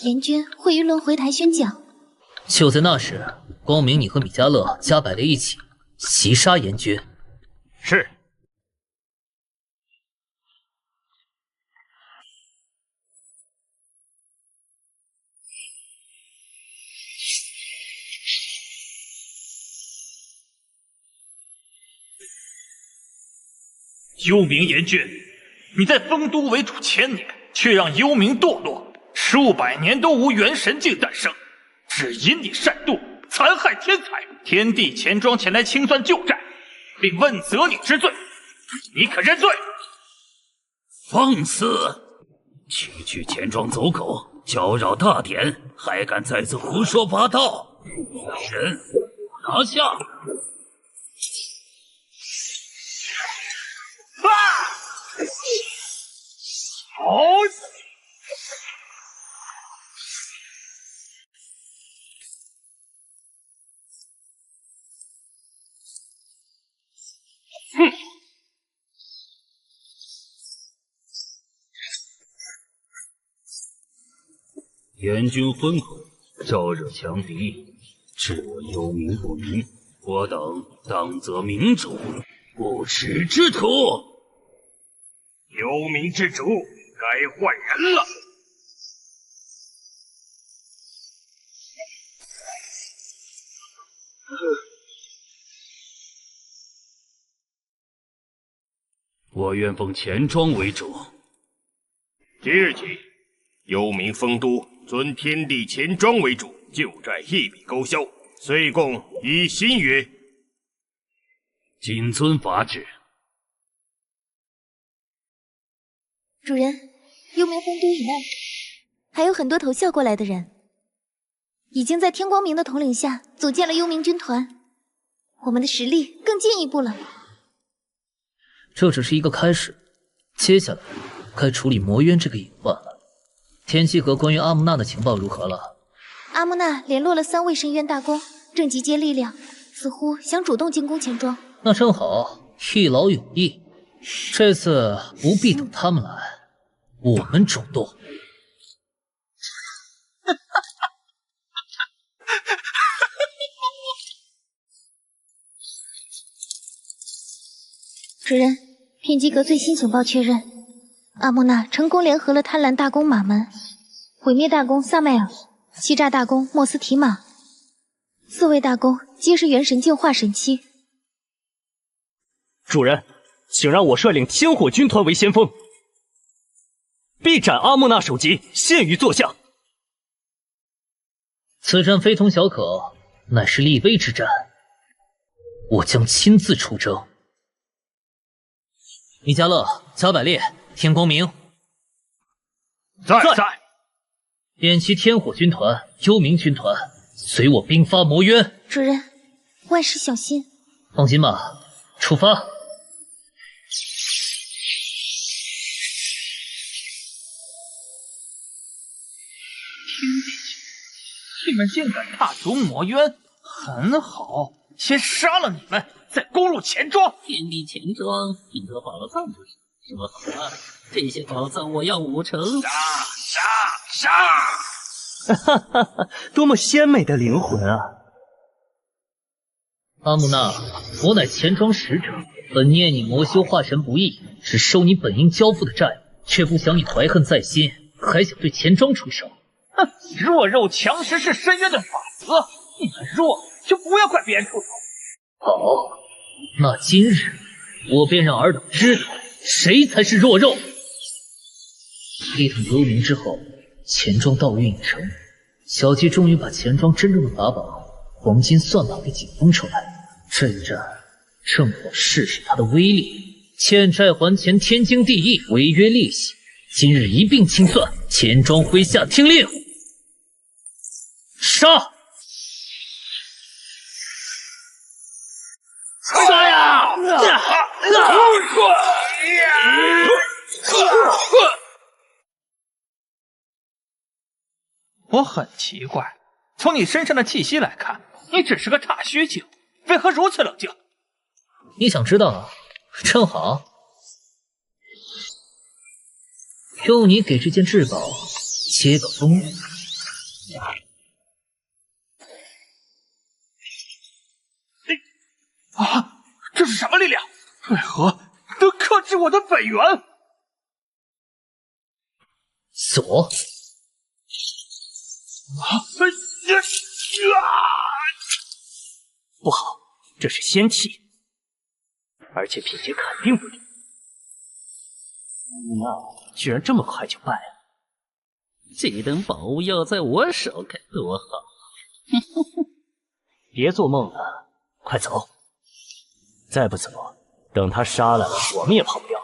阎君会于轮回台宣讲。就在那时，光明，你和米迦勒、加百列一起袭杀阎君。是。幽冥阎君，你在丰都为主1000年，却让幽冥堕落，数百年都无元神境诞生，只因你擅妒，残害天才，天地钱庄前来清算旧债，并问责你之罪，你可认罪？放肆！区区钱庄走狗，搅扰大典，还敢再次胡说八道！人拿下！好！哼！阎君昏聩，招惹强敌，置我幽冥不明，我等当责明主，不耻之徒。幽冥之主该换人了。我愿奉钱庄为主。即日起，幽冥丰都尊天地钱庄为主，旧债一笔勾销，岁贡依新约。谨遵法旨。主人，幽冥丰都以内还有很多投效过来的人，已经在天光明的统领下组建了幽冥军团，我们的实力更进一步了。这只是一个开始，接下来该处理魔渊这个隐患了。天机阁关于阿木纳的情报如何了？阿木纳联络了3位深渊大公，正集结力量，似乎想主动进攻钱庄。那正好，一劳永逸。这次不必等他们来，我们主动。主人，天机阁最新情报确认，阿木纳成功联合了贪婪大公马门、毁灭大公萨麦尔，欺诈大公莫斯提马，4位大公皆是元神境化神期。主人，请让我率领天火军团为先锋，必斩阿木那首级，献于座下。此战非同小可，乃是立威之战，我将亲自出征。米迦勒、加百列、天光明，在。点齐天火军团、幽冥军团，随我兵发魔渊。主人，万事小心。放心吧，出发。你们竟敢踏足魔渊，很好，先杀了你们，再攻入钱庄。天地钱庄赢得宝藏不是？说好了，这些宝藏我要5成。杀！哈哈哈，多么鲜美的灵魂啊！阿木纳，我乃钱庄使者，本念你魔修化神不易，只收你本应交付的债务，却不想你怀恨在心，还想对钱庄出手。哼，弱肉强食是深渊的法则，你们弱就不要怪别人出手。好，那今日我便让尔等知道谁才是弱肉。一统幽冥之后，钱庄道运已成，小鸡终于把钱庄真正的法宝黄金算盘给解封出来。这一战正好试试它的威力，欠债还钱天经地义，违约利息今日一并清算。钱庄麾下听令，杀！杀呀！我很奇怪，从你身上的气息来看，你只是个差虚境，为何如此冷静？你想知道啊？正好，用你给这件至宝接个风。啊，这是什么力量？为何能克制我的本源？锁。不好，这是仙气，而且品阶肯定不低。那居然这么快就败了，这等宝物要在我手该多好！别做梦了，快走！再不走，等他杀了我们也跑不掉。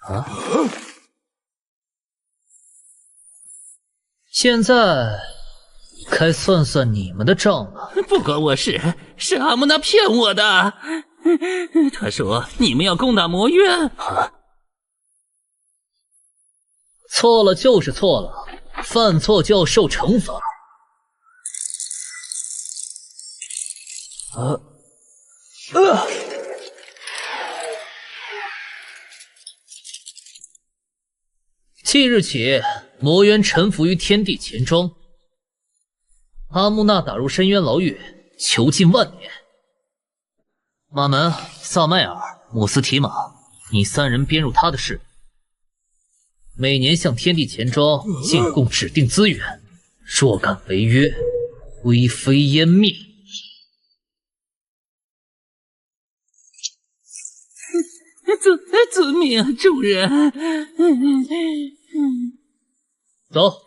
啊！现在该算算你们的账了。不关我事，是阿木那骗我的。他说你们要攻打魔渊。错了就是错了，犯错就要受惩罚。即日起，魔渊臣服于天地钱庄。阿木纳打入深渊牢狱，囚禁万年。马门、萨迈尔、姆斯提马，你3人编入他的事，每年向天地钱庄进贡指定资源，若敢违约，灰飞烟灭。遵命，主人。走。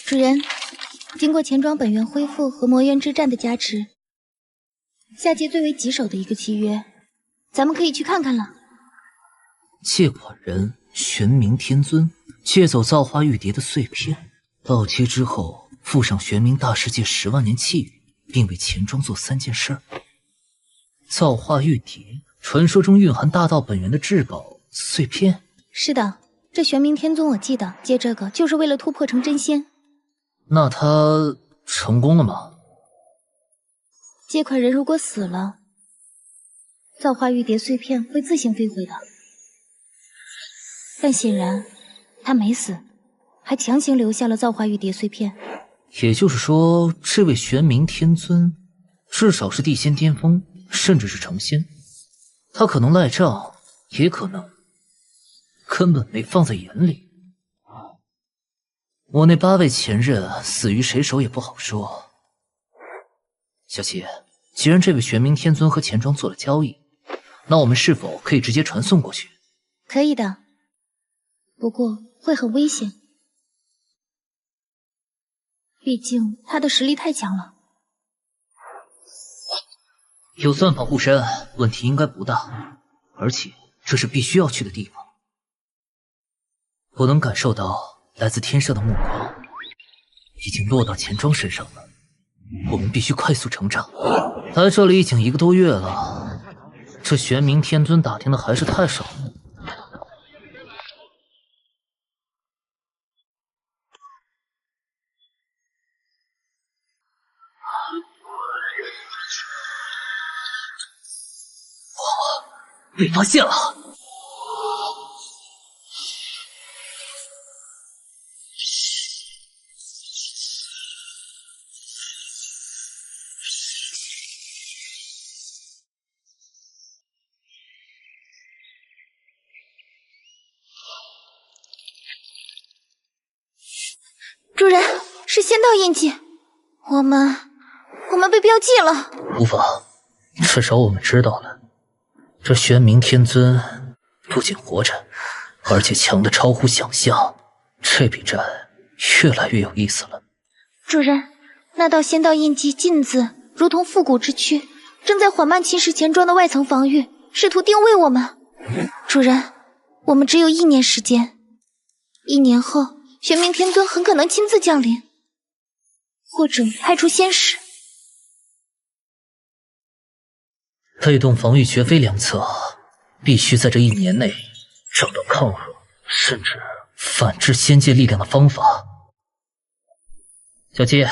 主人，经过钱庄本源恢复和魔渊之战的加持，下界最为棘手的一个契约，咱们可以去看看了。借款人玄冥天尊借走造化玉蝶的碎片，到期之后附上玄冥大世界10万年契约，并为钱庄做3件事。造化玉蝶，传说中蕴含大道本源的至宝碎片。是的，这玄冥天尊我记得借这个就是为了突破成真仙。那他成功了吗？借款人如果死了，造化玉蝶碎片会自行飞回的。但显然他没死，还强行留下了造化玉蝶碎片，也就是说，这位玄冥天尊至少是地仙巅峰，甚至是成仙。他可能赖账，也可能根本没放在眼里。我那8位前任死于谁手也不好说。小七，既然这位玄冥天尊和钱庄做了交易，那我们是否可以直接传送过去？可以的，不过会很危险。毕竟他的实力太强了。有算法护身，问题应该不大。而且这是必须要去的地方。我能感受到来自天上的目光已经落到钱庄身上了。我们必须快速成长。来这里已经1个多月了，这玄冥天尊打听的还是太少了。被发现了！主人，是仙道印记，我们被标记了。无妨，至少我们知道了。这玄冥天尊不仅活着，而且强得超乎想象。这笔债越来越有意思了。主人，那道仙道印记镜子如同复古之躯，正在缓慢侵蚀钱庄的外层防御，试图定位我们。主人，我们只有1年时间，1年后，玄冥天尊很可能亲自降临，或者派出仙使。被动防御绝非良策，必须在这1年内找到抗衡甚至反制仙界力量的方法。小七，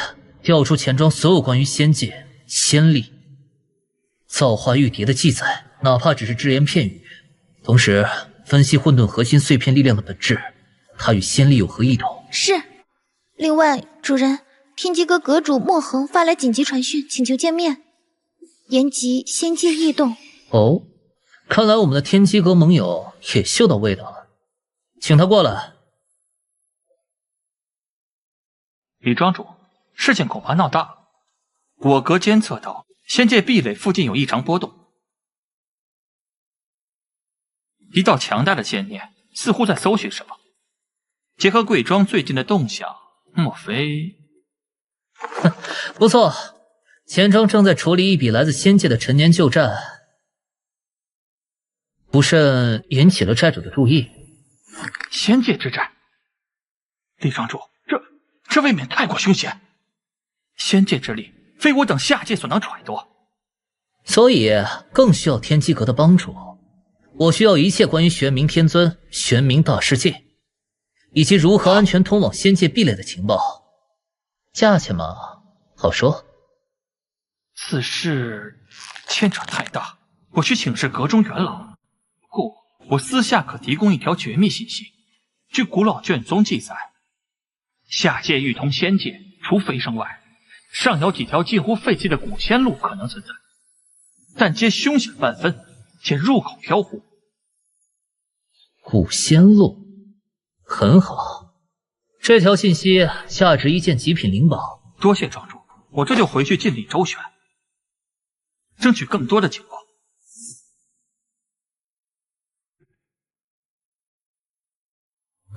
调出钱庄所有关于仙界、仙力、造化玉蝶的记载，哪怕只是只言片语。同时分析混沌核心碎片力量的本质，它与仙力有何异同？是。另外，主人，天机阁阁主墨恒发来紧急传讯，请求见面。言及仙界异动。哦，看来我们的天机阁盟友也嗅到味道了，请他过来。李庄主，事情恐怕闹大了。我阁监测到仙界壁垒附近有异常波动，一道强大的仙念似乎在搜寻什么。结合贵庄最近的动向，莫非……不错。钱庄正在处理一笔来自仙界的陈年旧债，不慎引起了债主的注意。仙界之债，李庄主，这未免太过凶险。仙界之力，非我等下界所能揣度，所以更需要天机阁的帮助。我需要一切关于玄冥天尊、玄冥大世界，以及如何安全通往仙界壁垒的情报。价钱嘛，好说。此事牵扯太大，我需请示阁中元老。故我私下可提供一条绝密信息。据古老卷宗记载，下界欲通仙界，除飞升外，尚有几条近乎废弃的古仙路可能存在，但皆凶险万分，且入口飘忽。古仙路，很好，这条信息价值1件极品灵宝。多谢庄主，我这就回去尽力周旋，争取更多的情报。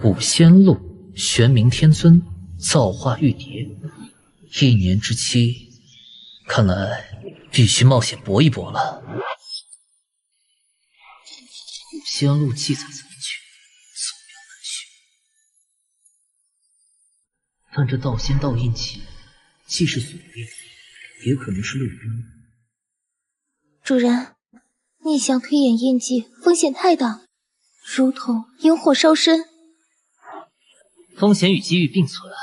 古仙路，玄冥天尊，造化玉蝶，1年之期，看来必须冒险搏一搏了。古仙路记载残缺，扫描难寻，但这道仙道印记既是锁链，也可能是路标。主人，逆向推演印记风险太大，如同引火烧身。风险与机遇并存，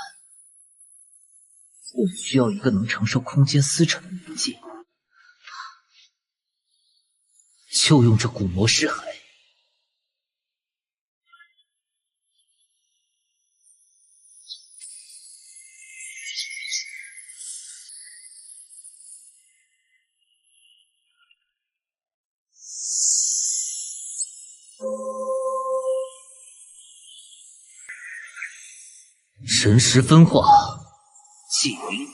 我们需要一个能承受空间撕扯的冥界，就用这古魔尸骸。神识分化，寂灵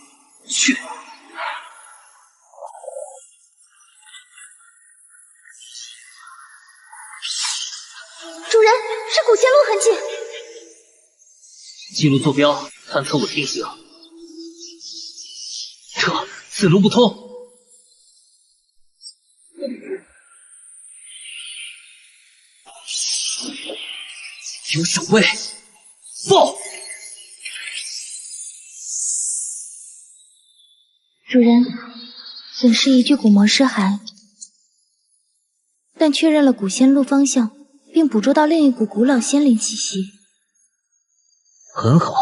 血。主人，是古仙路痕迹。记录坐标，探测稳定性。这此路不通。有守卫，报！主人，损失一具古魔尸骸，但确认了古仙路方向，并捕捉到另一股古老仙灵气息。很好，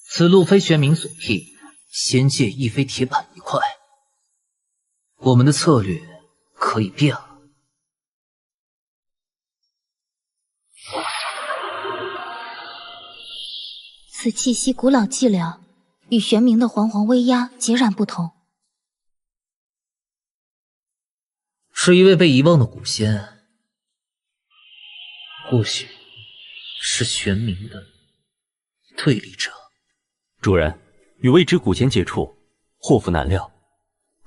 此路非玄冥所辟，仙界亦非铁板一块，我们的策略可以变了。此气息古老寂寥，与玄冥的煌煌威压截然不同。是一位被遗忘的古仙，或许是玄冥的对立者。主人，与未知古仙接触，祸福难料。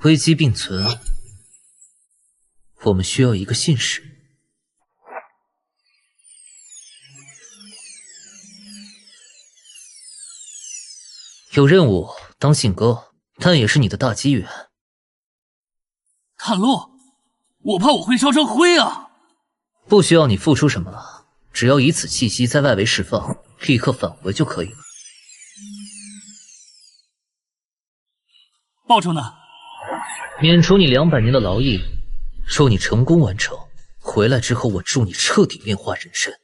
危机并存，我们需要一个信使。有任务当信鸽，但也是你的大机缘。探路，我怕我会烧成灰啊！不需要你付出什么了，只要以此气息在外围释放，立刻返回就可以了。报酬呢？免除你200年的劳役，若你成功完成，回来之后我助你彻底炼化人身。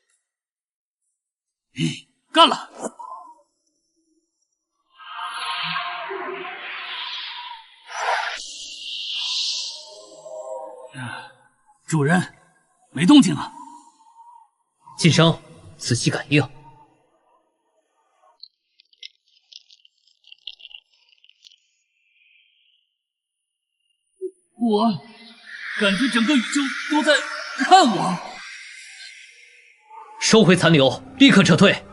干了！主人，没动静啊！晋升，仔细感应。我感觉整个宇宙都在看我。收回残留，立刻撤退。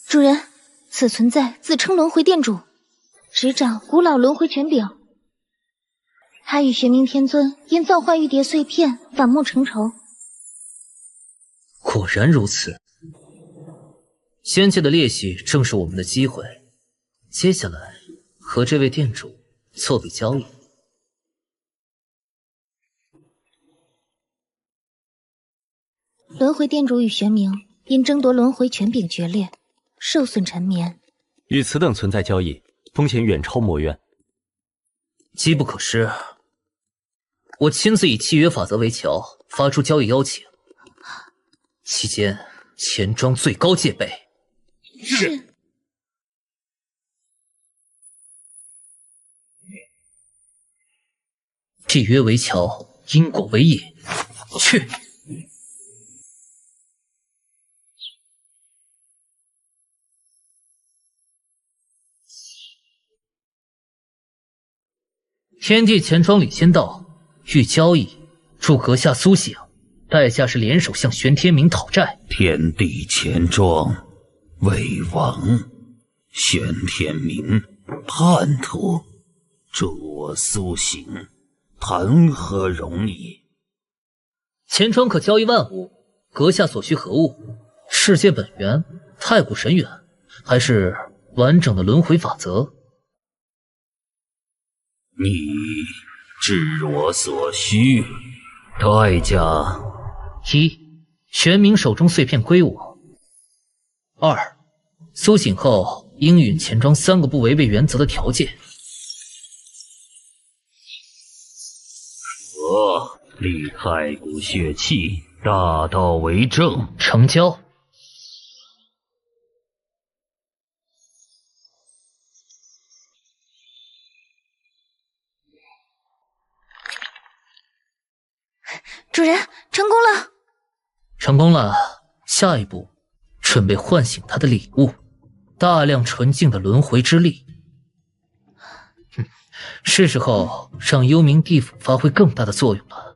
主人，此存在自称轮回殿主，执掌古老轮回权柄。他与玄冥天尊因造化玉蝶碎片反目成仇。果然如此，仙界的裂隙正是我们的机会。接下来和这位店主做笔交易。轮回殿主与玄冥因争夺轮回权柄决裂，受损沉眠。与此等存在交易，风险远超魔渊。机不可失，我亲自以契约法则为桥，发出交易邀请。期间钱庄最高戒备。是。契约为桥，因果为引。去。天地钱庄李仙道欲交易，助阁下苏醒，代价是联手向玄天明讨债。天地钱庄，魏王，玄天明，叛徒，助我苏醒，谈何容易？钱庄可交易万物，阁下所需何物？世界本源、太古神源，还是完整的轮回法则？你知我所需，代价一，玄冥手中碎片归我；二，苏醒后应允钱庄3个不违背原则的条件。我立太古血气，大道为证，成交。主人，成功了！成功了。下一步，准备唤醒他的礼物——大量纯净的轮回之力。是时候让幽冥地府发挥更大的作用了。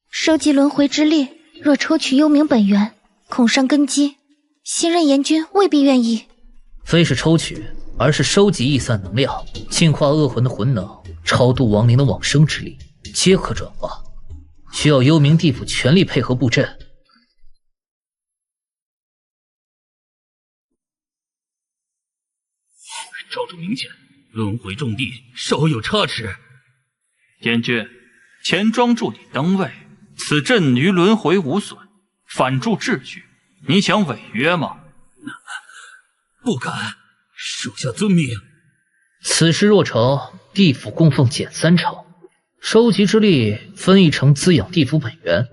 收集轮回之力，若抽取幽冥本源，恐伤根基。新任阎君未必愿意。非是抽取，而是收集逸散能量，净化恶魂的魂能，超度亡灵的往生之力，皆可转化。需要幽冥地府全力配合布阵。照着明显，轮回重地，稍有差池。阎君，钱庄助你登位，此阵于轮回无损，反助秩序，你想违约吗？不敢，属下遵命。此事若成，地府供奉减3成，收集之力分1成滋养地府本源。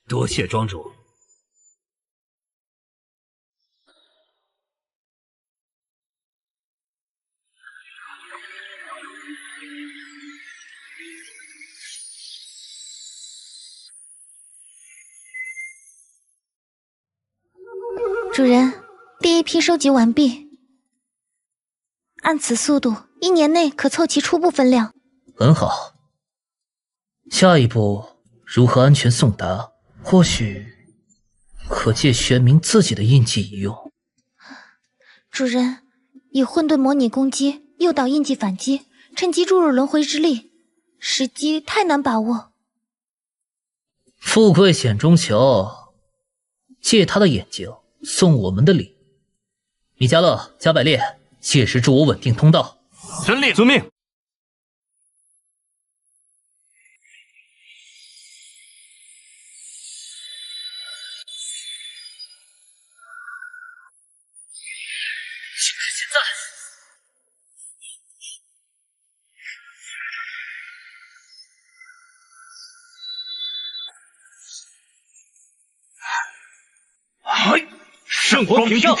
多谢庄主。主人，第1批收集完毕。按此速度，1年内可凑齐初步分量。很好。下一步如何安全送达？或许可借玄冥自己的印记一用。主人，以混沌模拟攻击，诱导印记反击，趁机注入轮回之力，时机太难把握。富贵险中求，借他的眼睛送我们的礼。米迦勒、加百列，届时助我稳定通道。遵令，遵命。现在。圣光屏障，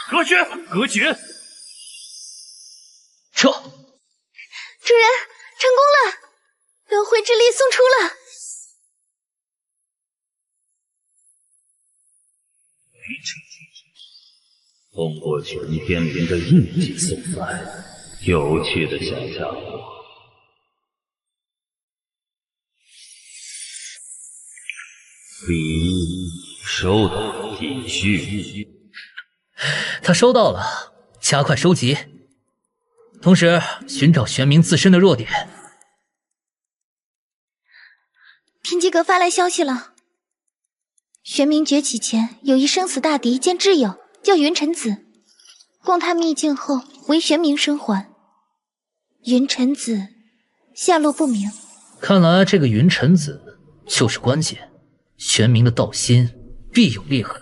隔绝，隔绝。撤！主人，成功了，轮回之力送出了。通过全天灵的印记送来，有趣的小家伙。礼物收到，继续。他收到了，加快收集，同时寻找玄冥自身的弱点。天机阁发来消息了，玄冥崛起前有一生死大敌兼挚友，叫云尘子，供他秘境后为玄冥生还。云尘子下落不明，看来这个云尘子就是关键，玄冥的道心必有裂痕。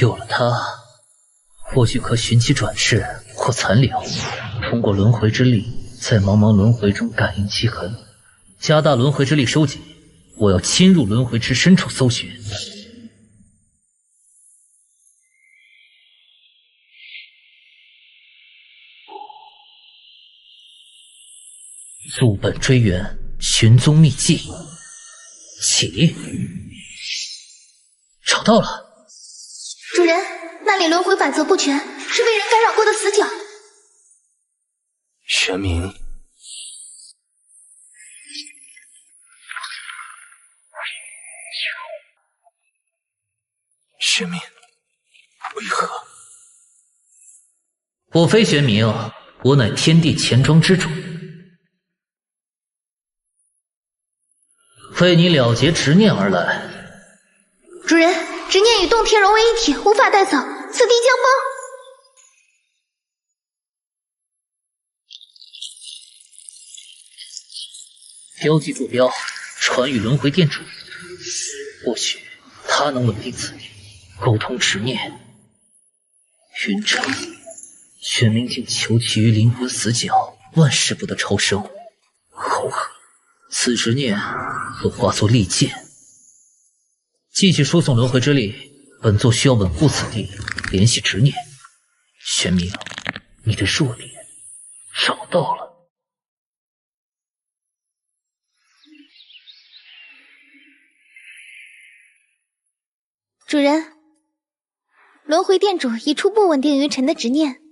有了它，或许可寻其转世或残留，通过轮回之力，在茫茫轮回中感应其痕，加大轮回之力收集。我要侵入轮回之深处搜寻。溯本追源，寻踪秘迹。起，找到了。主人，那里轮回法则不全，是被人干扰过的死角。玄冥，玄冥，为何？我非玄冥，我乃天地钱庄之主，为你了结执念而来。主人，执念与洞天融为一体，无法带走，此地将崩。标记坐标，传与轮回店主，或许他能稳定此地，沟通执念。云城，玄冥境囚体于灵魂死角，万事不得超生。后悔，此执念会化作利剑。继续输送轮回之力，本座需要稳固此地，联系执念。玄冥，你的弱点找到了。主人，轮回殿主已初步稳定云尘的执念，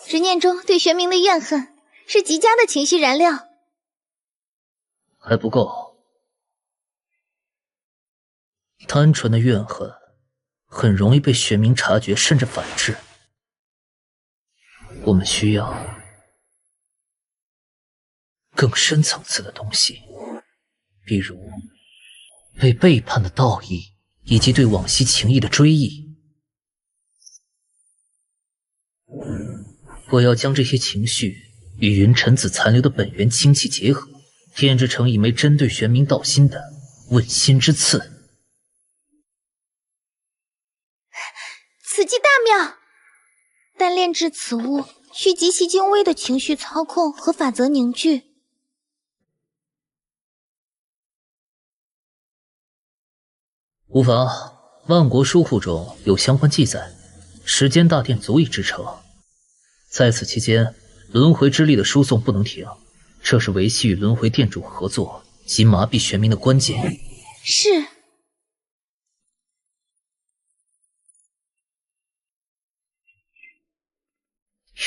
执念中对玄冥的怨恨是极佳的情绪燃料。还不够，单纯的怨恨很容易被玄冥察觉，甚至反制。我们需要更深层次的东西，比如被背叛的道义，以及对往昔情谊的追忆。我要将这些情绪与云尘子残留的本源精气结合，炼制成一枚针对玄冥道心的问心之刺。此计大妙，但炼制此物需极其精微的情绪操控和法则凝聚。无妨，万国书库中有相关记载，时间大殿足以支撑。在此期间，轮回之力的输送不能停，这是维系与轮回殿主合作及麻痹玄冥的关键。是。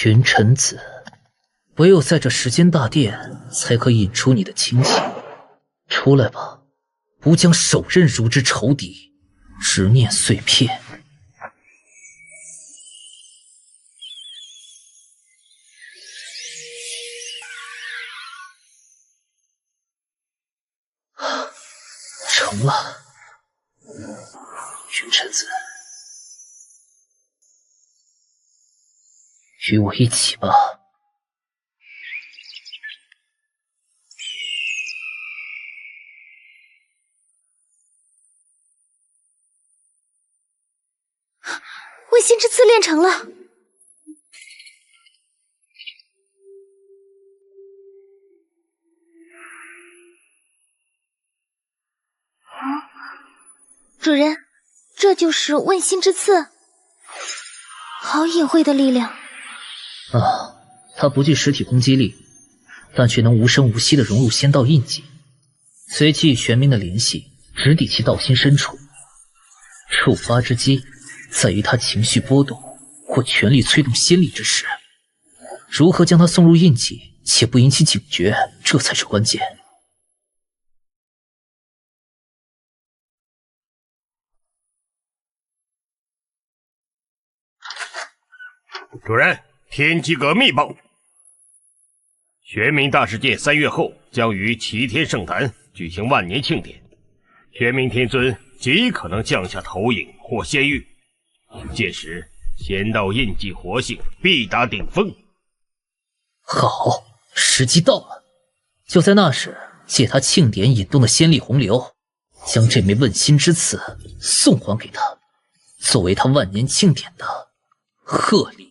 云尘子，唯有在这时间大殿，才可引出你的清醒。出来吧，吾将手刃如之仇敌，执念碎片。成了，云尘子，与我一起吧。问心之刺炼成了。主人，这就是问心之刺，好隐晦的力量啊！它不具实体攻击力，但却能无声无息地融入仙道印记，随其与玄冥的联系，直抵其道心深处。触发之机在于他情绪波动或全力催动仙力之时，如何将它送入印记且不引起警觉，这才是关键。主人，天机阁密报：玄冥大世界3月后将于齐天圣坛举行万年庆典，玄冥天尊极可能降下投影或仙域，届时仙道印记活性必达顶峰。好，时机到了，就在那时，借他庆典引动的仙力洪流，将这枚问心之刺送还给他，作为他万年庆典的贺礼。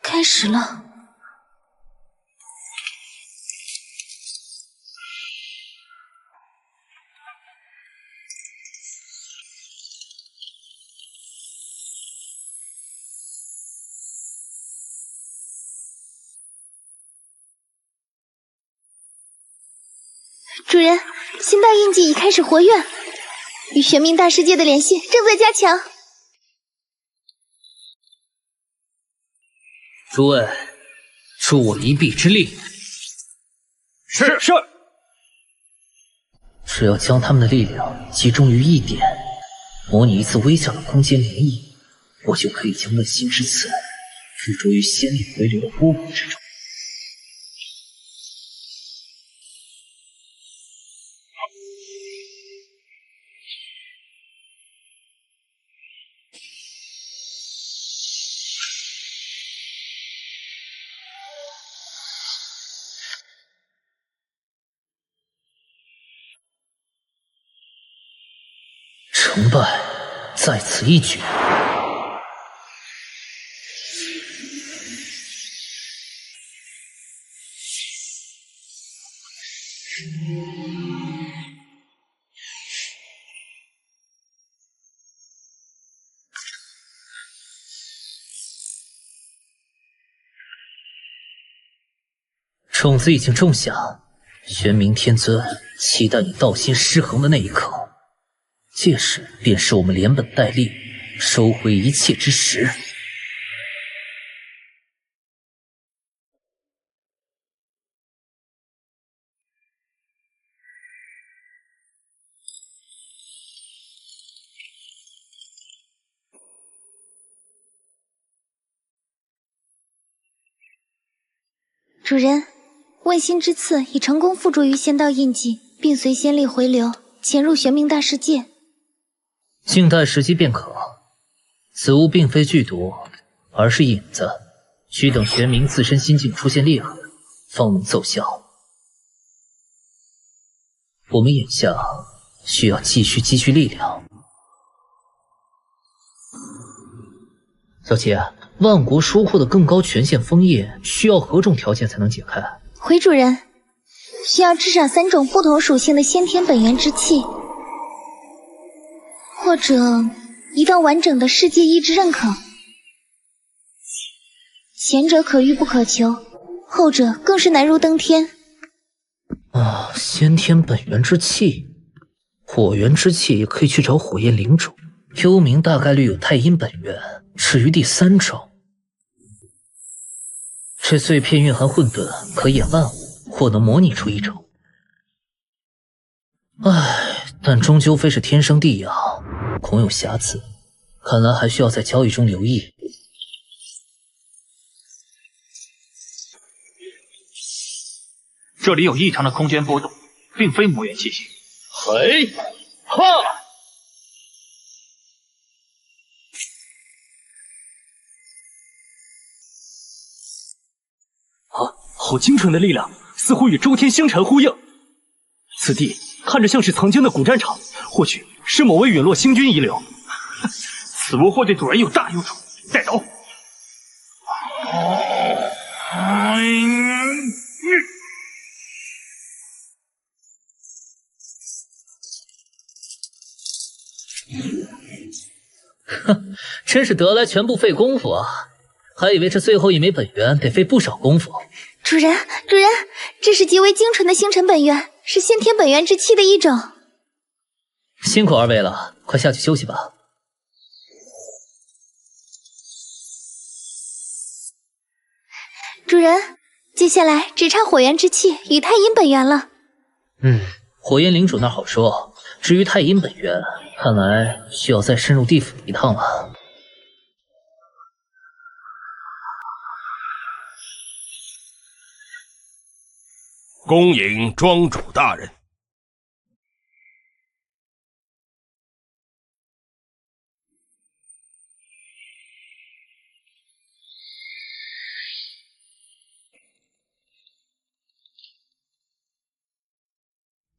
开始了。主人，心道印记已开始活跃，与玄冥大世界的联系正在加强。诸位，助我一臂之力。是。只要将他们的力量集中于一点，模拟一次微小的空间涟漪，我就可以将问心之刺付诸于仙力回流的波谷之中。成败在此一举。种子已经种下，玄冥天尊期待你道心失衡的那一刻。届时便是我们连本带利收回一切之时。主人，问心之刺已成功附着于仙道印记，并随仙力回流潜入玄冥大世界。静待时机便可。此物并非剧毒，而是引子，需等玄冥自身心境出现裂痕，方能奏效。我们眼下需要继续积蓄力量。小姐，万国书库的更高权限封印需要何种条件才能解开？回主人，需要至少3种不同属性的先天本源之气，或者一道完整的世界意志认可。前者可遇不可求，后者更是难如登天。先天本源之气，火源之气也可以去找火焰领主。幽冥大概率有太阴本源，至于第3种，这碎片蕴含混沌，可掩万物，或能模拟出一种。但终究非是天生地养，恐有瑕疵，看来还需要在交易中留意。这里有异常的空间波动，并非魔元气息。嘿，哈！好精纯的力量，似乎与周天星辰呼应。此地看着像是曾经的古战场，或许是某位陨落星君遗留。此物或对主人有大用处，带走。哼，真是得来全不费功夫啊！还以为这最后一枚本源得费不少功夫。主人，这是极为精纯的星辰本源，是先天本源之气的一种。辛苦二位了，快下去休息吧。主人，接下来只差火源之气与太阴本源了。火焰领主那好说，至于太阴本源，看来需要再深入地府一趟了。恭迎庄主大人。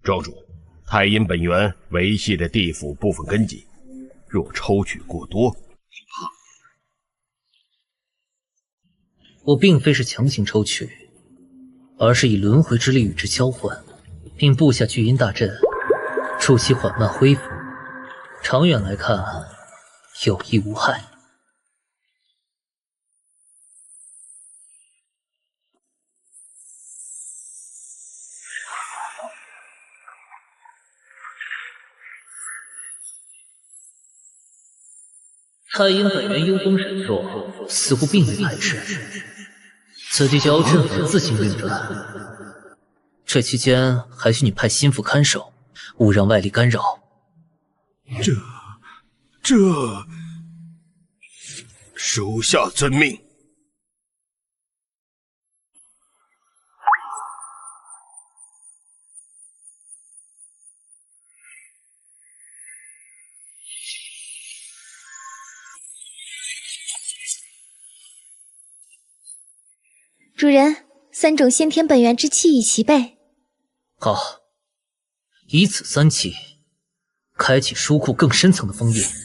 庄主，太阴本源维系着地府部分根基，若抽取过多，我并非是强行抽取，而是以轮回之力与之交换，并布下聚阴大阵，助其缓慢恢复。长远来看，有益无害。太阴本源幽风神作，似乎并未排斥。此地就要镇府自行运转，这期间还需你派心腹看守，勿让外力干扰。属下遵命。主人，3种先天本源之气已齐备。好，以此3气，开启书库更深层的封印。